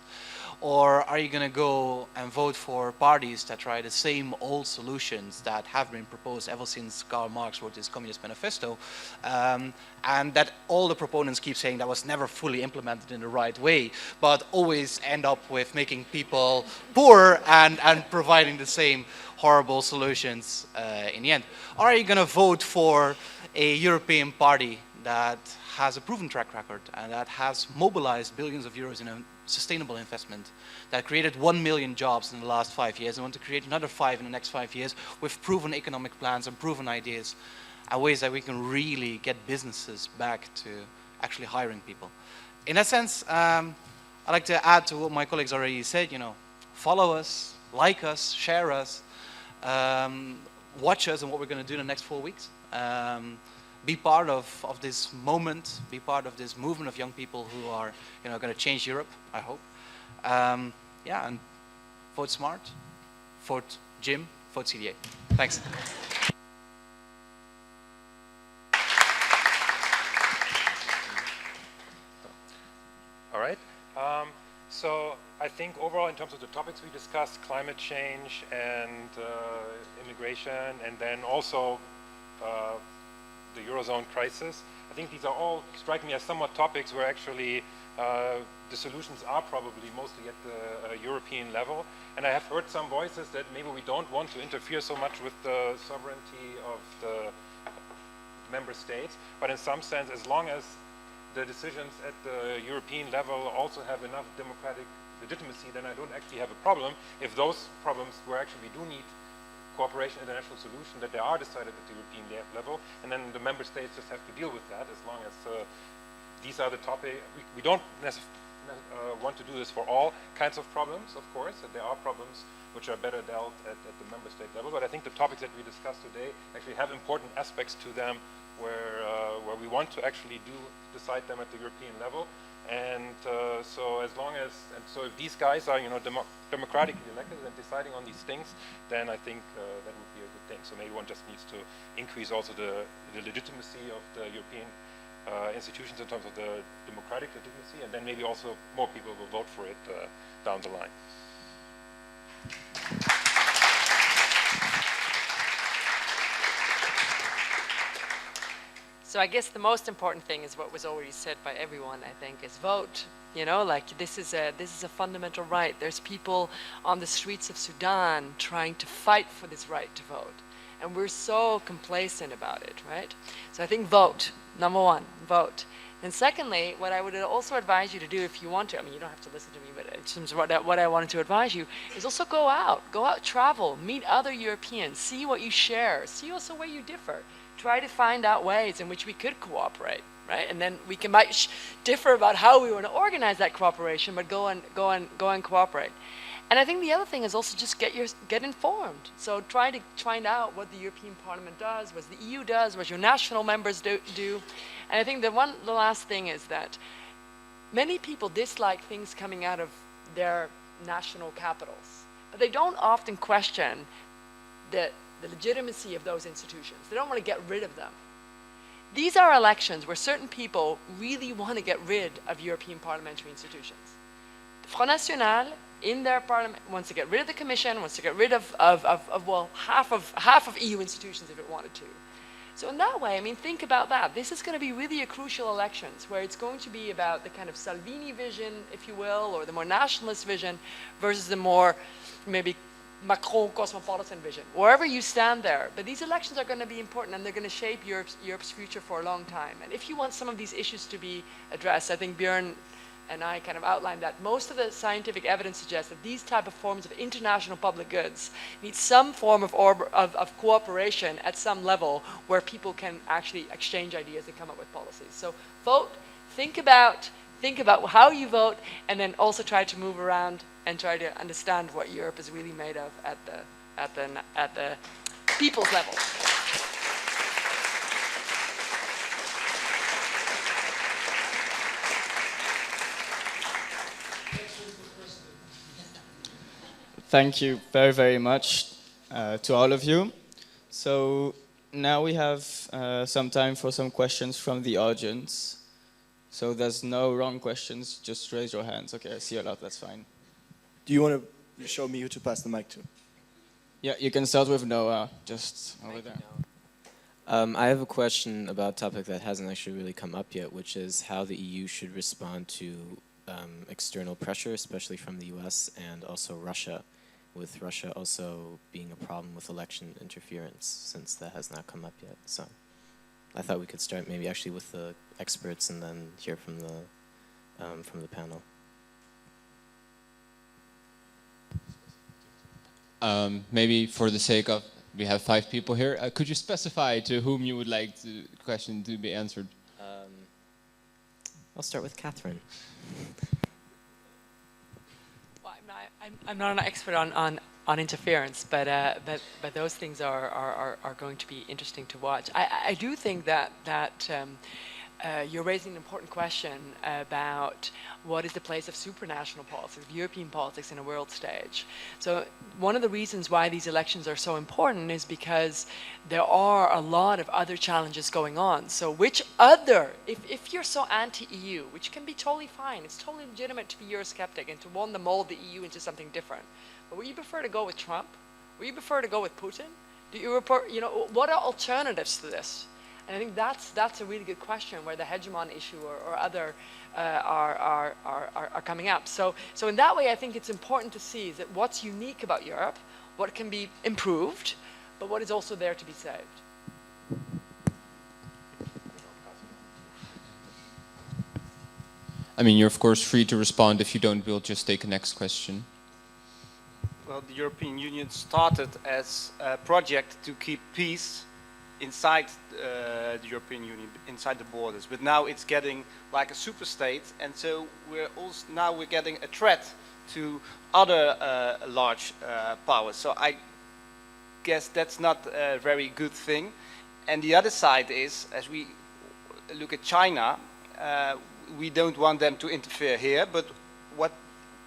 Or are you going to go and vote for parties that try the same old solutions that have been proposed ever since Karl Marx wrote his Communist Manifesto, and that all the proponents keep saying that was never fully implemented in the right way, but always end up with making people poor and providing the same horrible solutions in the end? Or are you going to vote for a European party that has a proven track record and that has mobilized billions of euros in a sustainable investment, that created 1 million jobs in the last 5 years and want to create another 5 in the next 5 years with proven economic plans and proven ideas and ways that we can really get businesses back to actually hiring people? In that sense, I'd like to add to what my colleagues already said, follow us, like us, share us, watch us and what we're going to do in the next 4 weeks. Be part of this moment, be part of this movement of young people who are going to change Europe, I hope. Yeah, and vote smart, vote Jim, vote CDA. Thanks. All right. So I think overall in terms of the topics we discussed, climate change and immigration, and then also the Eurozone crisis, I think these are all striking me as somewhat topics where actually the solutions are probably mostly at the European level. And I have heard some voices that maybe we don't want to interfere so much with the sovereignty of the member states, but in some sense, as long as the decisions at the European level also have enough democratic legitimacy, then I don't actually have a problem if those problems where actually we do need cooperation, international solution, that they are decided at the European level, and then the member states just have to deal with that as long as these are the topics. We don't want to do this for all kinds of problems, of course, that there are problems which are better dealt at the member state level, but I think the topics that we discussed today actually have important aspects to them where we want to actually decide them at the European level. And so as long as, so if these guys are, democratically elected and deciding on these things, then I think that would be a good thing. So maybe one just needs to increase also the legitimacy of the European institutions in terms of the democratic legitimacy, and then maybe also more people will vote for it down the line. So I guess the most important thing is what was already said by everyone, I think, is vote. Like this is a fundamental right. There's people on the streets of Sudan trying to fight for this right to vote. And we're so complacent about it, right? So I think vote, number one, vote. And secondly, what I would also advise you to do if you want to, you don't have to listen to me, but in terms of what I wanted to advise you, is also go out, travel, meet other Europeans, see what you share, see also where you differ. Try to find out ways in which we could cooperate, right? And then we might differ about how we want to organize that cooperation, but go and cooperate. And I think the other thing is also just get informed. So try to find out what the European Parliament does, what the EU does, what your national members do. And I think the last thing is that many people dislike things coming out of their national capitals, but they don't often question the legitimacy of those institutions. They don't want to get rid of them. These are elections where certain people really want to get rid of European parliamentary institutions. The Front National, in their parliament, wants to get rid of the Commission, wants to get rid of half of EU institutions if it wanted to. So in that way, think about that. This is going to be really a crucial elections where it's going to be about the kind of Salvini vision, if you will, or the more nationalist vision versus the more maybe Macron cosmopolitan vision, wherever you stand there. But these elections are going to be important and they're going to shape Europe's future for a long time. And if you want some of these issues to be addressed, I think Björn and I kind of outlined that most of the scientific evidence suggests that these type of forms of international public goods need some form of cooperation at some level where people can actually exchange ideas and come up with policies. So vote, think about how you vote, and then also try to move around and try to understand what Europe is really made of at the people's level. Thank you very, very much to all of you. So now we have some time for some questions from the audience. So there's no wrong questions, just raise your hands. Okay, I see a lot, that's fine. Do you want to show me who to pass the mic to? Yeah, you can start with Noah, just over there. I have a question about a topic that hasn't actually really come up yet, which is how the EU should respond to external pressure, especially from the US and also Russia, with Russia also being a problem with election interference, since that has not come up yet. So I thought we could start maybe actually with the experts and then hear from the panel. Maybe for the sake of, we have 5 people here, could you specify to whom you would like the question to be answered? I'll start with Catherine. Well, I'm not an expert on interference, but those things are going to be interesting to watch. I do think that you're raising an important question about what is the place of supranational politics, of European politics in a world stage. So one of the reasons why these elections are so important is because there are a lot of other challenges going on. So which other, if you're so anti-EU, which can be totally fine, it's totally legitimate to be Eurosceptic and to want to mold the EU into something different. But would you prefer to go with Trump? Would you prefer to go with Putin? Do you what are alternatives to this? And I think that's a really good question, where the hegemon issue or other are coming up. So in that way, I think it's important to see that what's unique about Europe, what can be improved, but what is also there to be saved. I mean, you're of course free to respond. If you don't, we'll just take the next question. Well, the European Union started as a project to keep peace inside the European Union, inside the borders, but now it's getting like a super state, and so we're getting a threat to other large powers. So I guess that's not a very good thing. And the other side is, as we look at China, we don't want them to interfere here, but what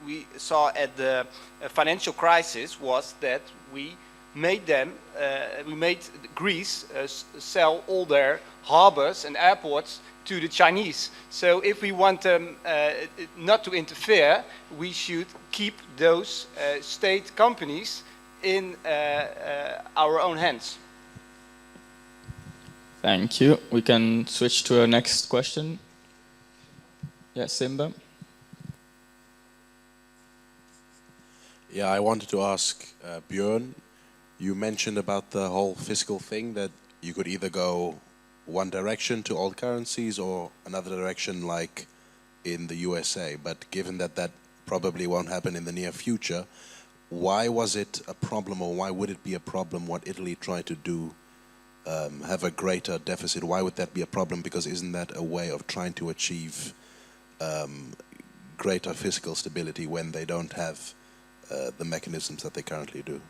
we saw at the financial crisis was that we made Greece sell all their harbors and airports to the Chinese. So if we want them not to interfere, we should keep those state companies in our own hands. Thank you. We can switch to our next question. Yeah, Simba. Yeah, I wanted to ask Björn, you mentioned about the whole fiscal thing, that you could either go one direction to all currencies or another direction like in the USA. But given that that probably won't happen in the near future, why was it a problem, or why would it be a problem what Italy tried to do, have a greater deficit? Why would that be a problem? Because isn't that a way of trying to achieve greater fiscal stability when they don't have the mechanisms that they currently do?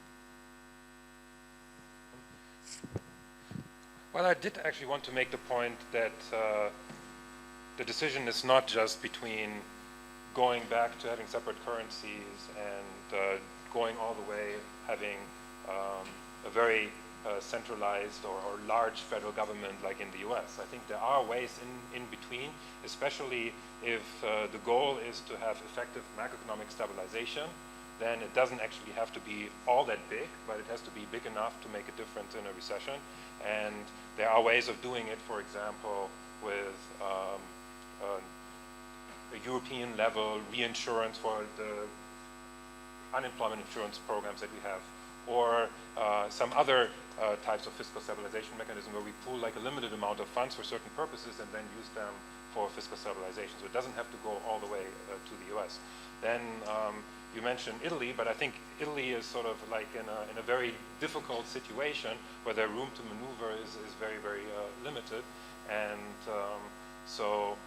Well, I did actually want to make the point that the decision is not just between going back to having separate currencies and going all the way having a very centralized or large federal government like in the US. I think there are ways in between, especially if the goal is to have effective macroeconomic stabilization. Then it doesn't actually have to be all that big, but it has to be big enough to make a difference in a recession. And there are ways of doing it, for example, with a European level reinsurance for the unemployment insurance programs that we have, or some other types of fiscal stabilization mechanism where we pool like a limited amount of funds for certain purposes and then use them for fiscal stabilization. So it doesn't have to go all the way to the US. Then you mentioned Italy, but I think Italy is sort of like in a very difficult situation where their room to maneuver is very, very limited. And so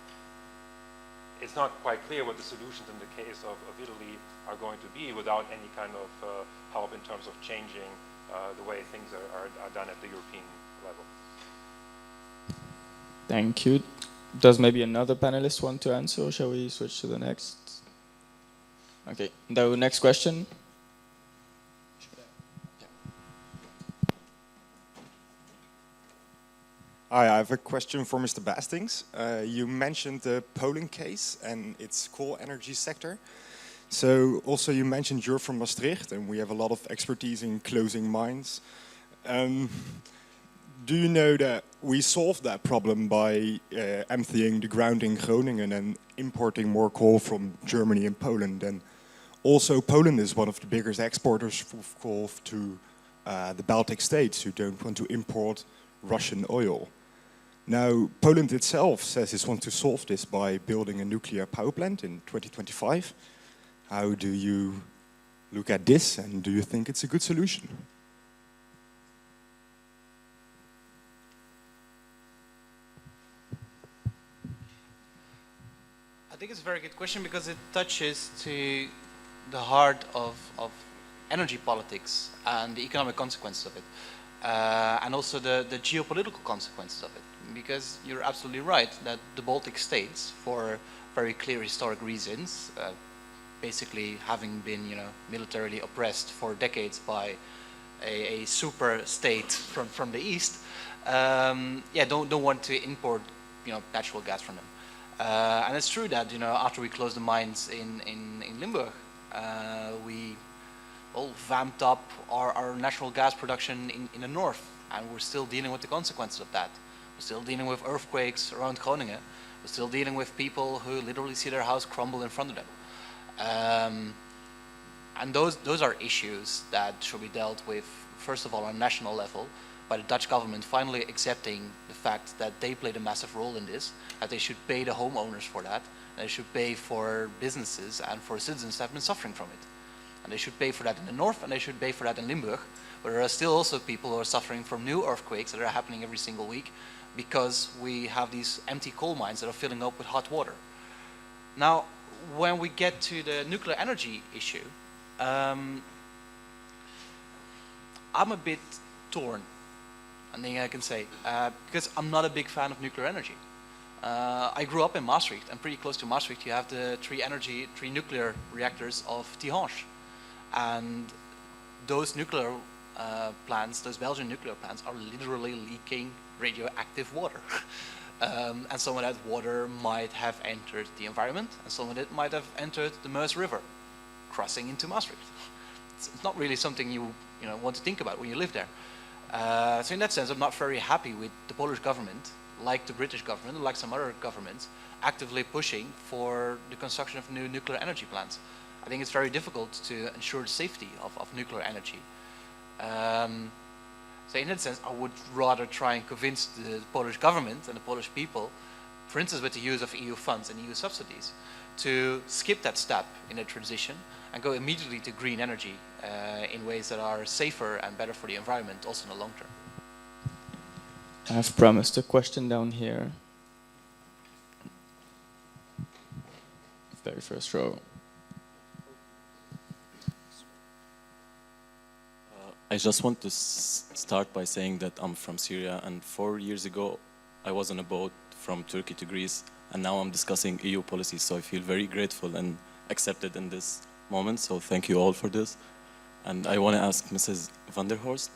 it's not quite clear what the solutions in the case of Italy are going to be without any kind of help in terms of changing the way things are done at the European level. Thank you. Does maybe another panelist want to answer, or shall we switch to the next? Okay, the next question. Hi, I have a question for Mr. Bastings. You mentioned the Poland case and its coal energy sector. So also you mentioned you're from Maastricht and we have a lot of expertise in closing mines. Do you know that we solved that problem by emptying the ground in Groningen and importing more coal from Germany and Poland? And also Poland is one of the biggest exporters of coal to the Baltic states who don't want to import Russian oil. Now, Poland itself says it wants to solve this by building a nuclear power plant in 2025. How do you look at this, and do you think it's a good solution? I think it's a very good question because it touches to the heart of energy politics and the economic consequences of it, and also the geopolitical consequences of it. Because you're absolutely right that the Baltic states, for very clear historic reasons, basically having been, militarily oppressed for decades by a super state from the east, don't want to import, natural gas from them. And it's true that, after we closed the mines in Limburg, we all vamped up our natural gas production in the north, and we're still dealing with the consequences of that. We're still dealing with earthquakes around Groningen. We're still dealing with people who literally see their house crumble in front of them. And those are issues that should be dealt with, first of all, on a national level, by the Dutch government finally accepting the fact that they played a massive role in this, that they should pay the homeowners for that, and they should pay for businesses and for citizens that have been suffering from it. And they should pay for that in the north, and they should pay for that in Limburg, but there are still also people who are suffering from new earthquakes that are happening every single week because we have these empty coal mines that are filling up with hot water. Now, when we get to the nuclear energy issue, I'm a bit torn, I think I can say, because I'm not a big fan of nuclear energy. I grew up in Maastricht, and pretty close to Maastricht you have the three nuclear reactors of Tihange. And those nuclear plants, those Belgian nuclear plants, are literally leaking radioactive water. And some of that water might have entered the environment, and some of it might have entered the Meuse River, crossing into Maastricht. It's not really something you want to think about when you live there. So in that sense, I'm not very happy with the Polish government, like the British government, like some other governments, actively pushing for the construction of new nuclear energy plants. I think it's very difficult to ensure the safety of nuclear energy. So in that sense, I would rather try and convince the Polish government and the Polish people, for instance with the use of EU funds and EU subsidies, to skip that step in the transition and go immediately to green energy in ways that are safer and better for the environment, also in the long term. I've promised a question down here. Very first row. I just want to start by saying that I'm from Syria, and 4 years ago I was on a boat from Turkey to Greece, and now I'm discussing EU policies, so I feel very grateful and accepted in this moment, so thank you all for this. And I want to ask Mrs. van der Horst,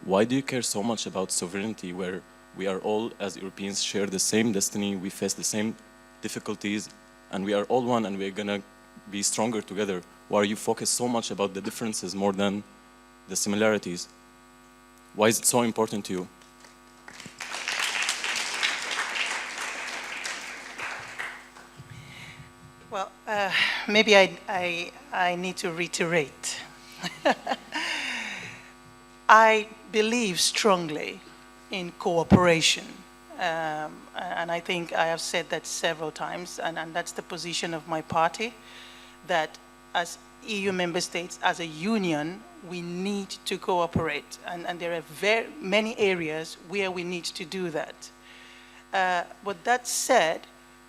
why do you care so much about sovereignty, where we are all, as Europeans, share the same destiny, we face the same difficulties, and we are all one, and we're going to be stronger together? Why are you focused so much about the differences more than the similarities? Why is it so important to you? Well, maybe I need to reiterate. I believe strongly in cooperation. And I think I have said that several times, and that's the position of my party, that as EU member states, as a union, we need to cooperate. And there are very many areas where we need to do that. But that said,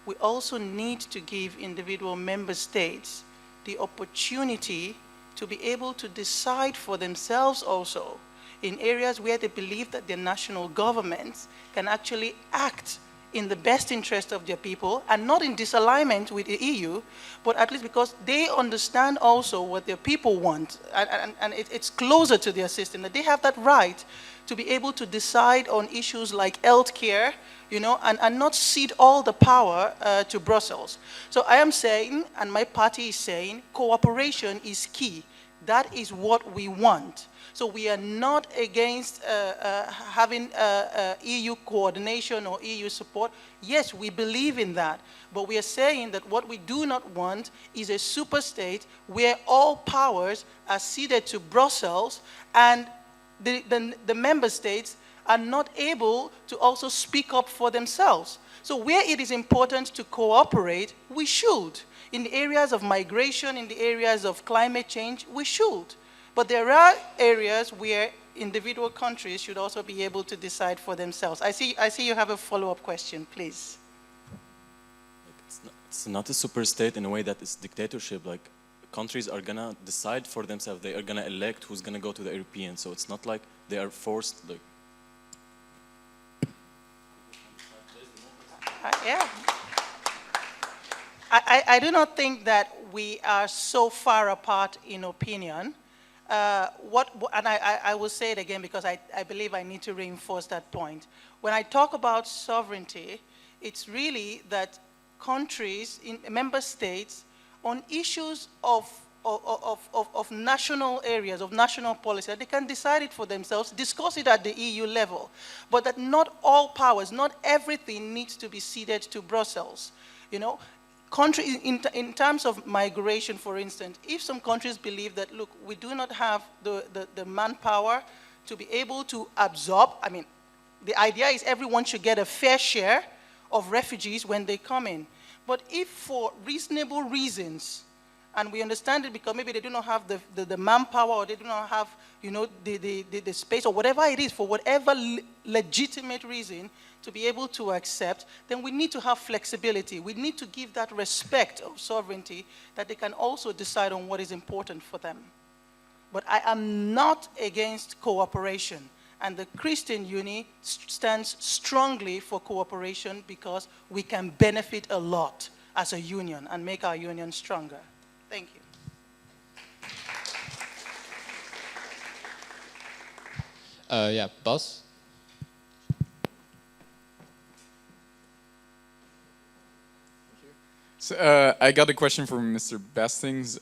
we also need to give individual member states the opportunity to be able to decide for themselves also in areas where they believe that their national governments can actually act in the best interest of their people and not in disalignment with the EU, but at least because they understand also what their people want, and it's closer to their system, that they have that right to be able to decide on issues like healthcare, you know, and not cede all the power to Brussels. So I am saying, and my party is saying, cooperation is key. That is what we want. So we are not against having EU coordination or EU support. Yes, we believe in that. But we are saying that what we do not want is a super state where all powers are ceded to Brussels and the member states are not able to also speak up for themselves. So where it is important to cooperate, we should. In the areas of migration, in the areas of climate change, we should. But there are areas where individual countries should also be able to decide for themselves. I see you have a follow-up question, please. It's not a super state in a way that it's dictatorship. Like, countries are gonna decide for themselves. They are gonna elect who's gonna go to the European. So it's not like they are forced. Like, yeah. I do not think that we are so far apart in opinion. And I will say it again because I believe I need to reinforce that point. When I talk about sovereignty, it's really that countries, member states, on issues of national areas, of national policy, that they can decide it for themselves, discuss it at the EU level, but that not all powers, not everything needs to be ceded to Brussels. You know, in terms of migration, for instance, if some countries believe that, look, we do not have the manpower to be able to absorb, I mean, the idea is everyone should get a fair share of refugees when they come in. But if for reasonable reasons, and we understand it because maybe they do not have the manpower or they do not have, you know, the space or whatever it is, for whatever legitimate reason to be able to accept, then we need to have flexibility. We need to give that respect of sovereignty that they can also decide on what is important for them. But I am not against cooperation. And the Christian Union stands strongly for cooperation because we can benefit a lot as a union and make our union stronger. Thank you. Yeah, Bas? So, I got a question from Mr. Bestings.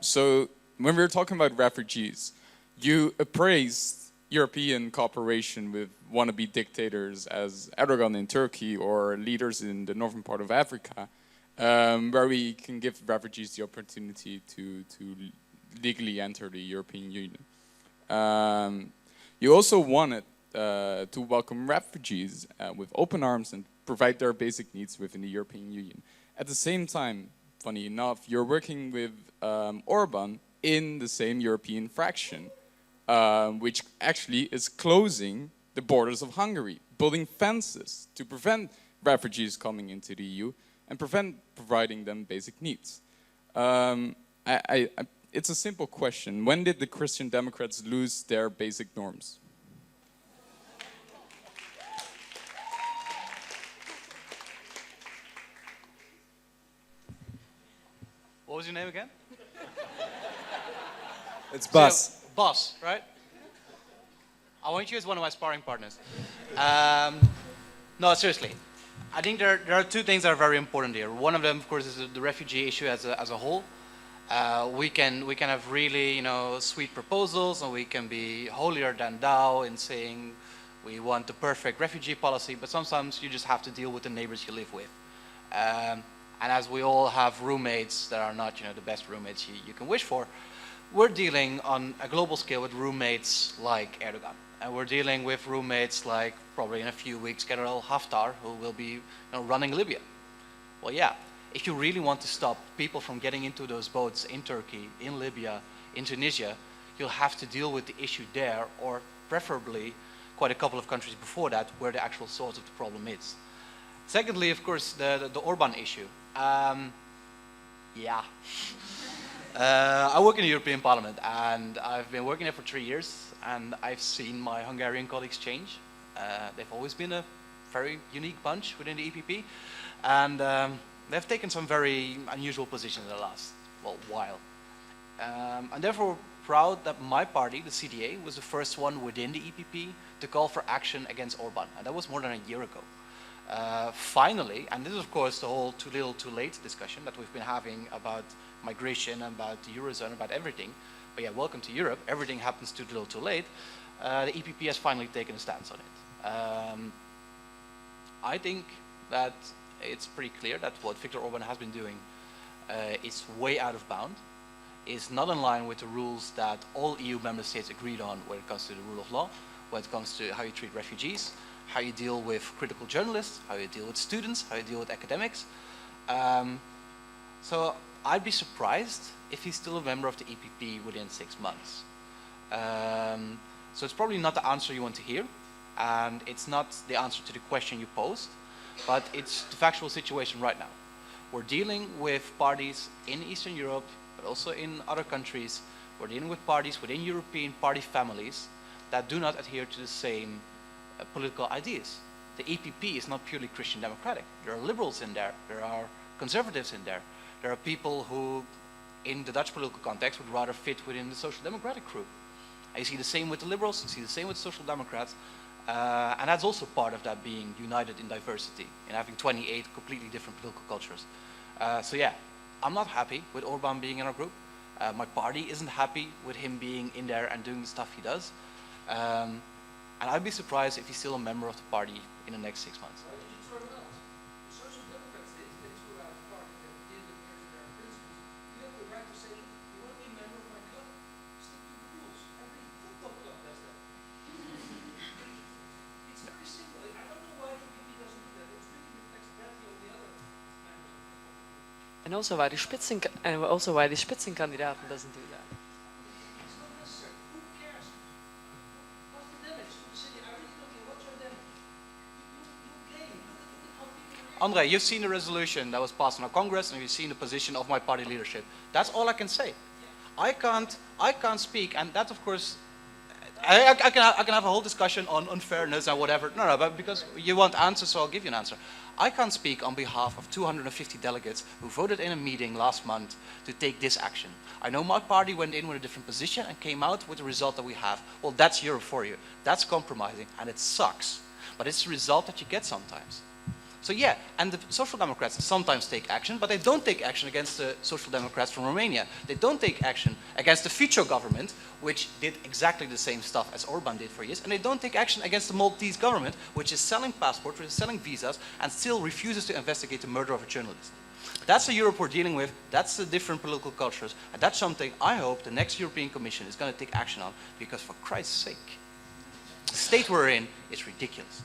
So when we were talking about refugees, you appraised European cooperation with wannabe dictators as Erdogan in Turkey or leaders in the northern part of Africa, where we can give refugees the opportunity to legally enter the European Union. You also wanted to welcome refugees with open arms and provide their basic needs within the European Union. At the same time, funny enough, you're working with Orban in the same European fraction, which actually is closing the borders of Hungary, building fences to prevent refugees coming into the EU and prevent providing them basic needs. It's a simple question. When did the Christian Democrats lose their basic norms? What was your name again? It's Bas. So, Bas, right? I want you as one of my sparring partners. No, seriously. I think there are two things that are very important here. One of them, of course, is the refugee issue as a whole. We can have really, sweet proposals, and we can be holier than thou in saying we want the perfect refugee policy, but sometimes you just have to deal with the neighbors you live with. And as we all have roommates that are not, the best roommates you can wish for, we're dealing on a global scale with roommates like Erdogan. And we're dealing with roommates like, probably in a few weeks, General Haftar, who will be running Libya. Well, yeah, if you really want to stop people from getting into those boats in Turkey, in Libya, in Tunisia, you'll have to deal with the issue there, or preferably quite a couple of countries before that, where the actual source of the problem is. Secondly, of course, the Orban issue. Yeah. I work in the European Parliament, and I've been working there for 3 years, and I've seen my Hungarian colleagues change. They've always been a very unique bunch within the EPP, and they've taken some very unusual positions in the last while. I'm therefore proud that my party, the CDA, was the first one within the EPP to call for action against Orban, and that was more than a year ago. Finally, and this is of course the whole too little too late discussion that we've been having about migration, about the Eurozone, about everything, but yeah, welcome to Europe, everything happens too little too late, the EPP has finally taken a stance on it. I think that it's pretty clear that what Viktor Orban has been doing is way out of bound, is not in line with the rules that all EU member states agreed on when it comes to the rule of law, when it comes to how you treat refugees, how you deal with critical journalists, how you deal with students, how you deal with academics. So I'd be surprised if he's still a member of the EPP within 6 months. So it's probably not the answer you want to hear, and it's not the answer to the question you posed, but it's the factual situation right now. We're dealing with parties in Eastern Europe, but also in other countries. We're dealing with parties within European party families that do not adhere to the same political ideas. The EPP is not purely Christian democratic. There are liberals in there, there are conservatives in there, there are people who, in the Dutch political context, would rather fit within the social democratic group. And you see the same with the liberals, you see the same with social democrats, and that's also part of that being united in diversity, in having 28 completely different political cultures. So yeah, I'm not happy with Orban being in our group. My party isn't happy with him being in there and doing the stuff he does. And I'd be surprised if he's still a member of the party in the next 6 months. And also why the Spitzenkandidaten doesn't do that. Andre, you've seen the resolution that was passed in our Congress, and you've seen the position of my party leadership. That's all I can say. I can't speak, and that of course, I can have a whole discussion on unfairness and whatever. No, but because you want answers, so I'll give you an answer. I can't speak on behalf of 250 delegates who voted in a meeting last month to take this action. I know my party went in with a different position and came out with the result that we have. Well, that's Europe for you. That's compromising, and it sucks. But it's the result that you get sometimes. So yeah, and the Social Democrats sometimes take action, but they don't take action against the Social Democrats from Romania. They don't take action against the Fico government, which did exactly the same stuff as Orban did for years, and they don't take action against the Maltese government, which is selling passports, which is selling visas, and still refuses to investigate the murder of a journalist. That's the Europe we're dealing with, that's the different political cultures, and that's something I hope the next European Commission is going to take action on, because for Christ's sake, the state we're in is ridiculous.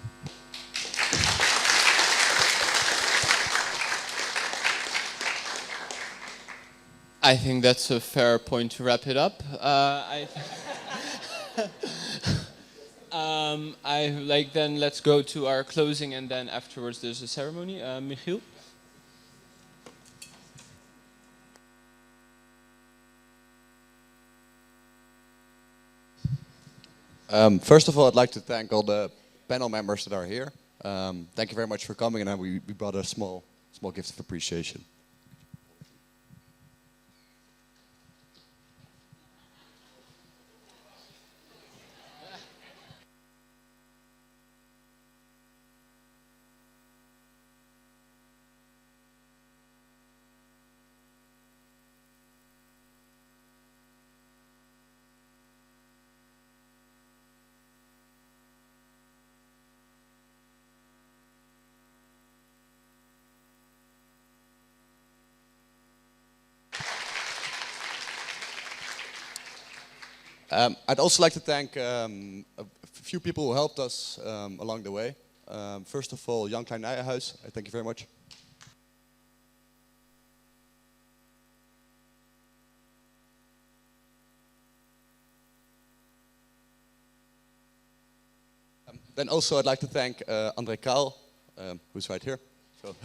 I think that's a fair point to wrap it up. Then let's go to our closing, and then afterwards there's a ceremony. Michiel? First of all, I'd like to thank all the panel members that are here. Thank you very much for coming, and we brought a small gift of appreciation. I'd also like to thank a few people who helped us along the way. First of all, Jan Klein Nijenhuis, I thank you very much. Then also I'd like to thank André Kaal, who's right here. So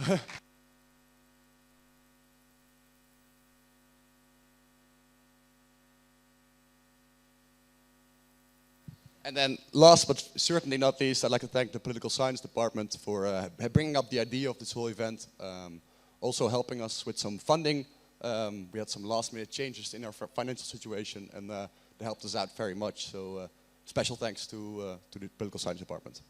And then last but certainly not least, I'd like to thank the Political Science Department for bringing up the idea of this whole event, also helping us with some funding. We had some last minute changes in our financial situation, and they helped us out very much. So special thanks to the Political Science Department.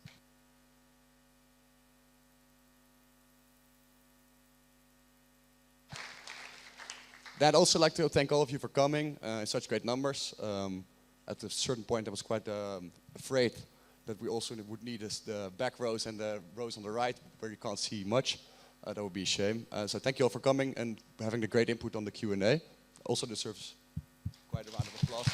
Then I'd also like to thank all of you for coming in such great numbers. At a certain point I was quite afraid that we also would need the back rows and the rows on the right where you can't see much. That would be a shame. So thank you all for coming and having the great input on the Q&A. Also deserves quite a round of applause.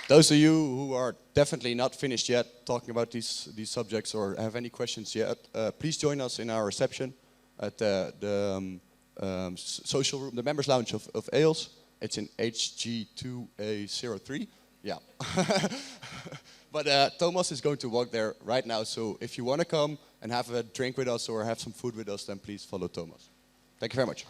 Those of you who are definitely not finished yet talking about these subjects or have any questions yet, please join us in our reception at the social room, the members lounge of AILS. It's in HG2A03. Yeah. But Thomas is going to walk there right now, so if you want to come and have a drink with us or have some food with us, then please follow Thomas. Thank you very much.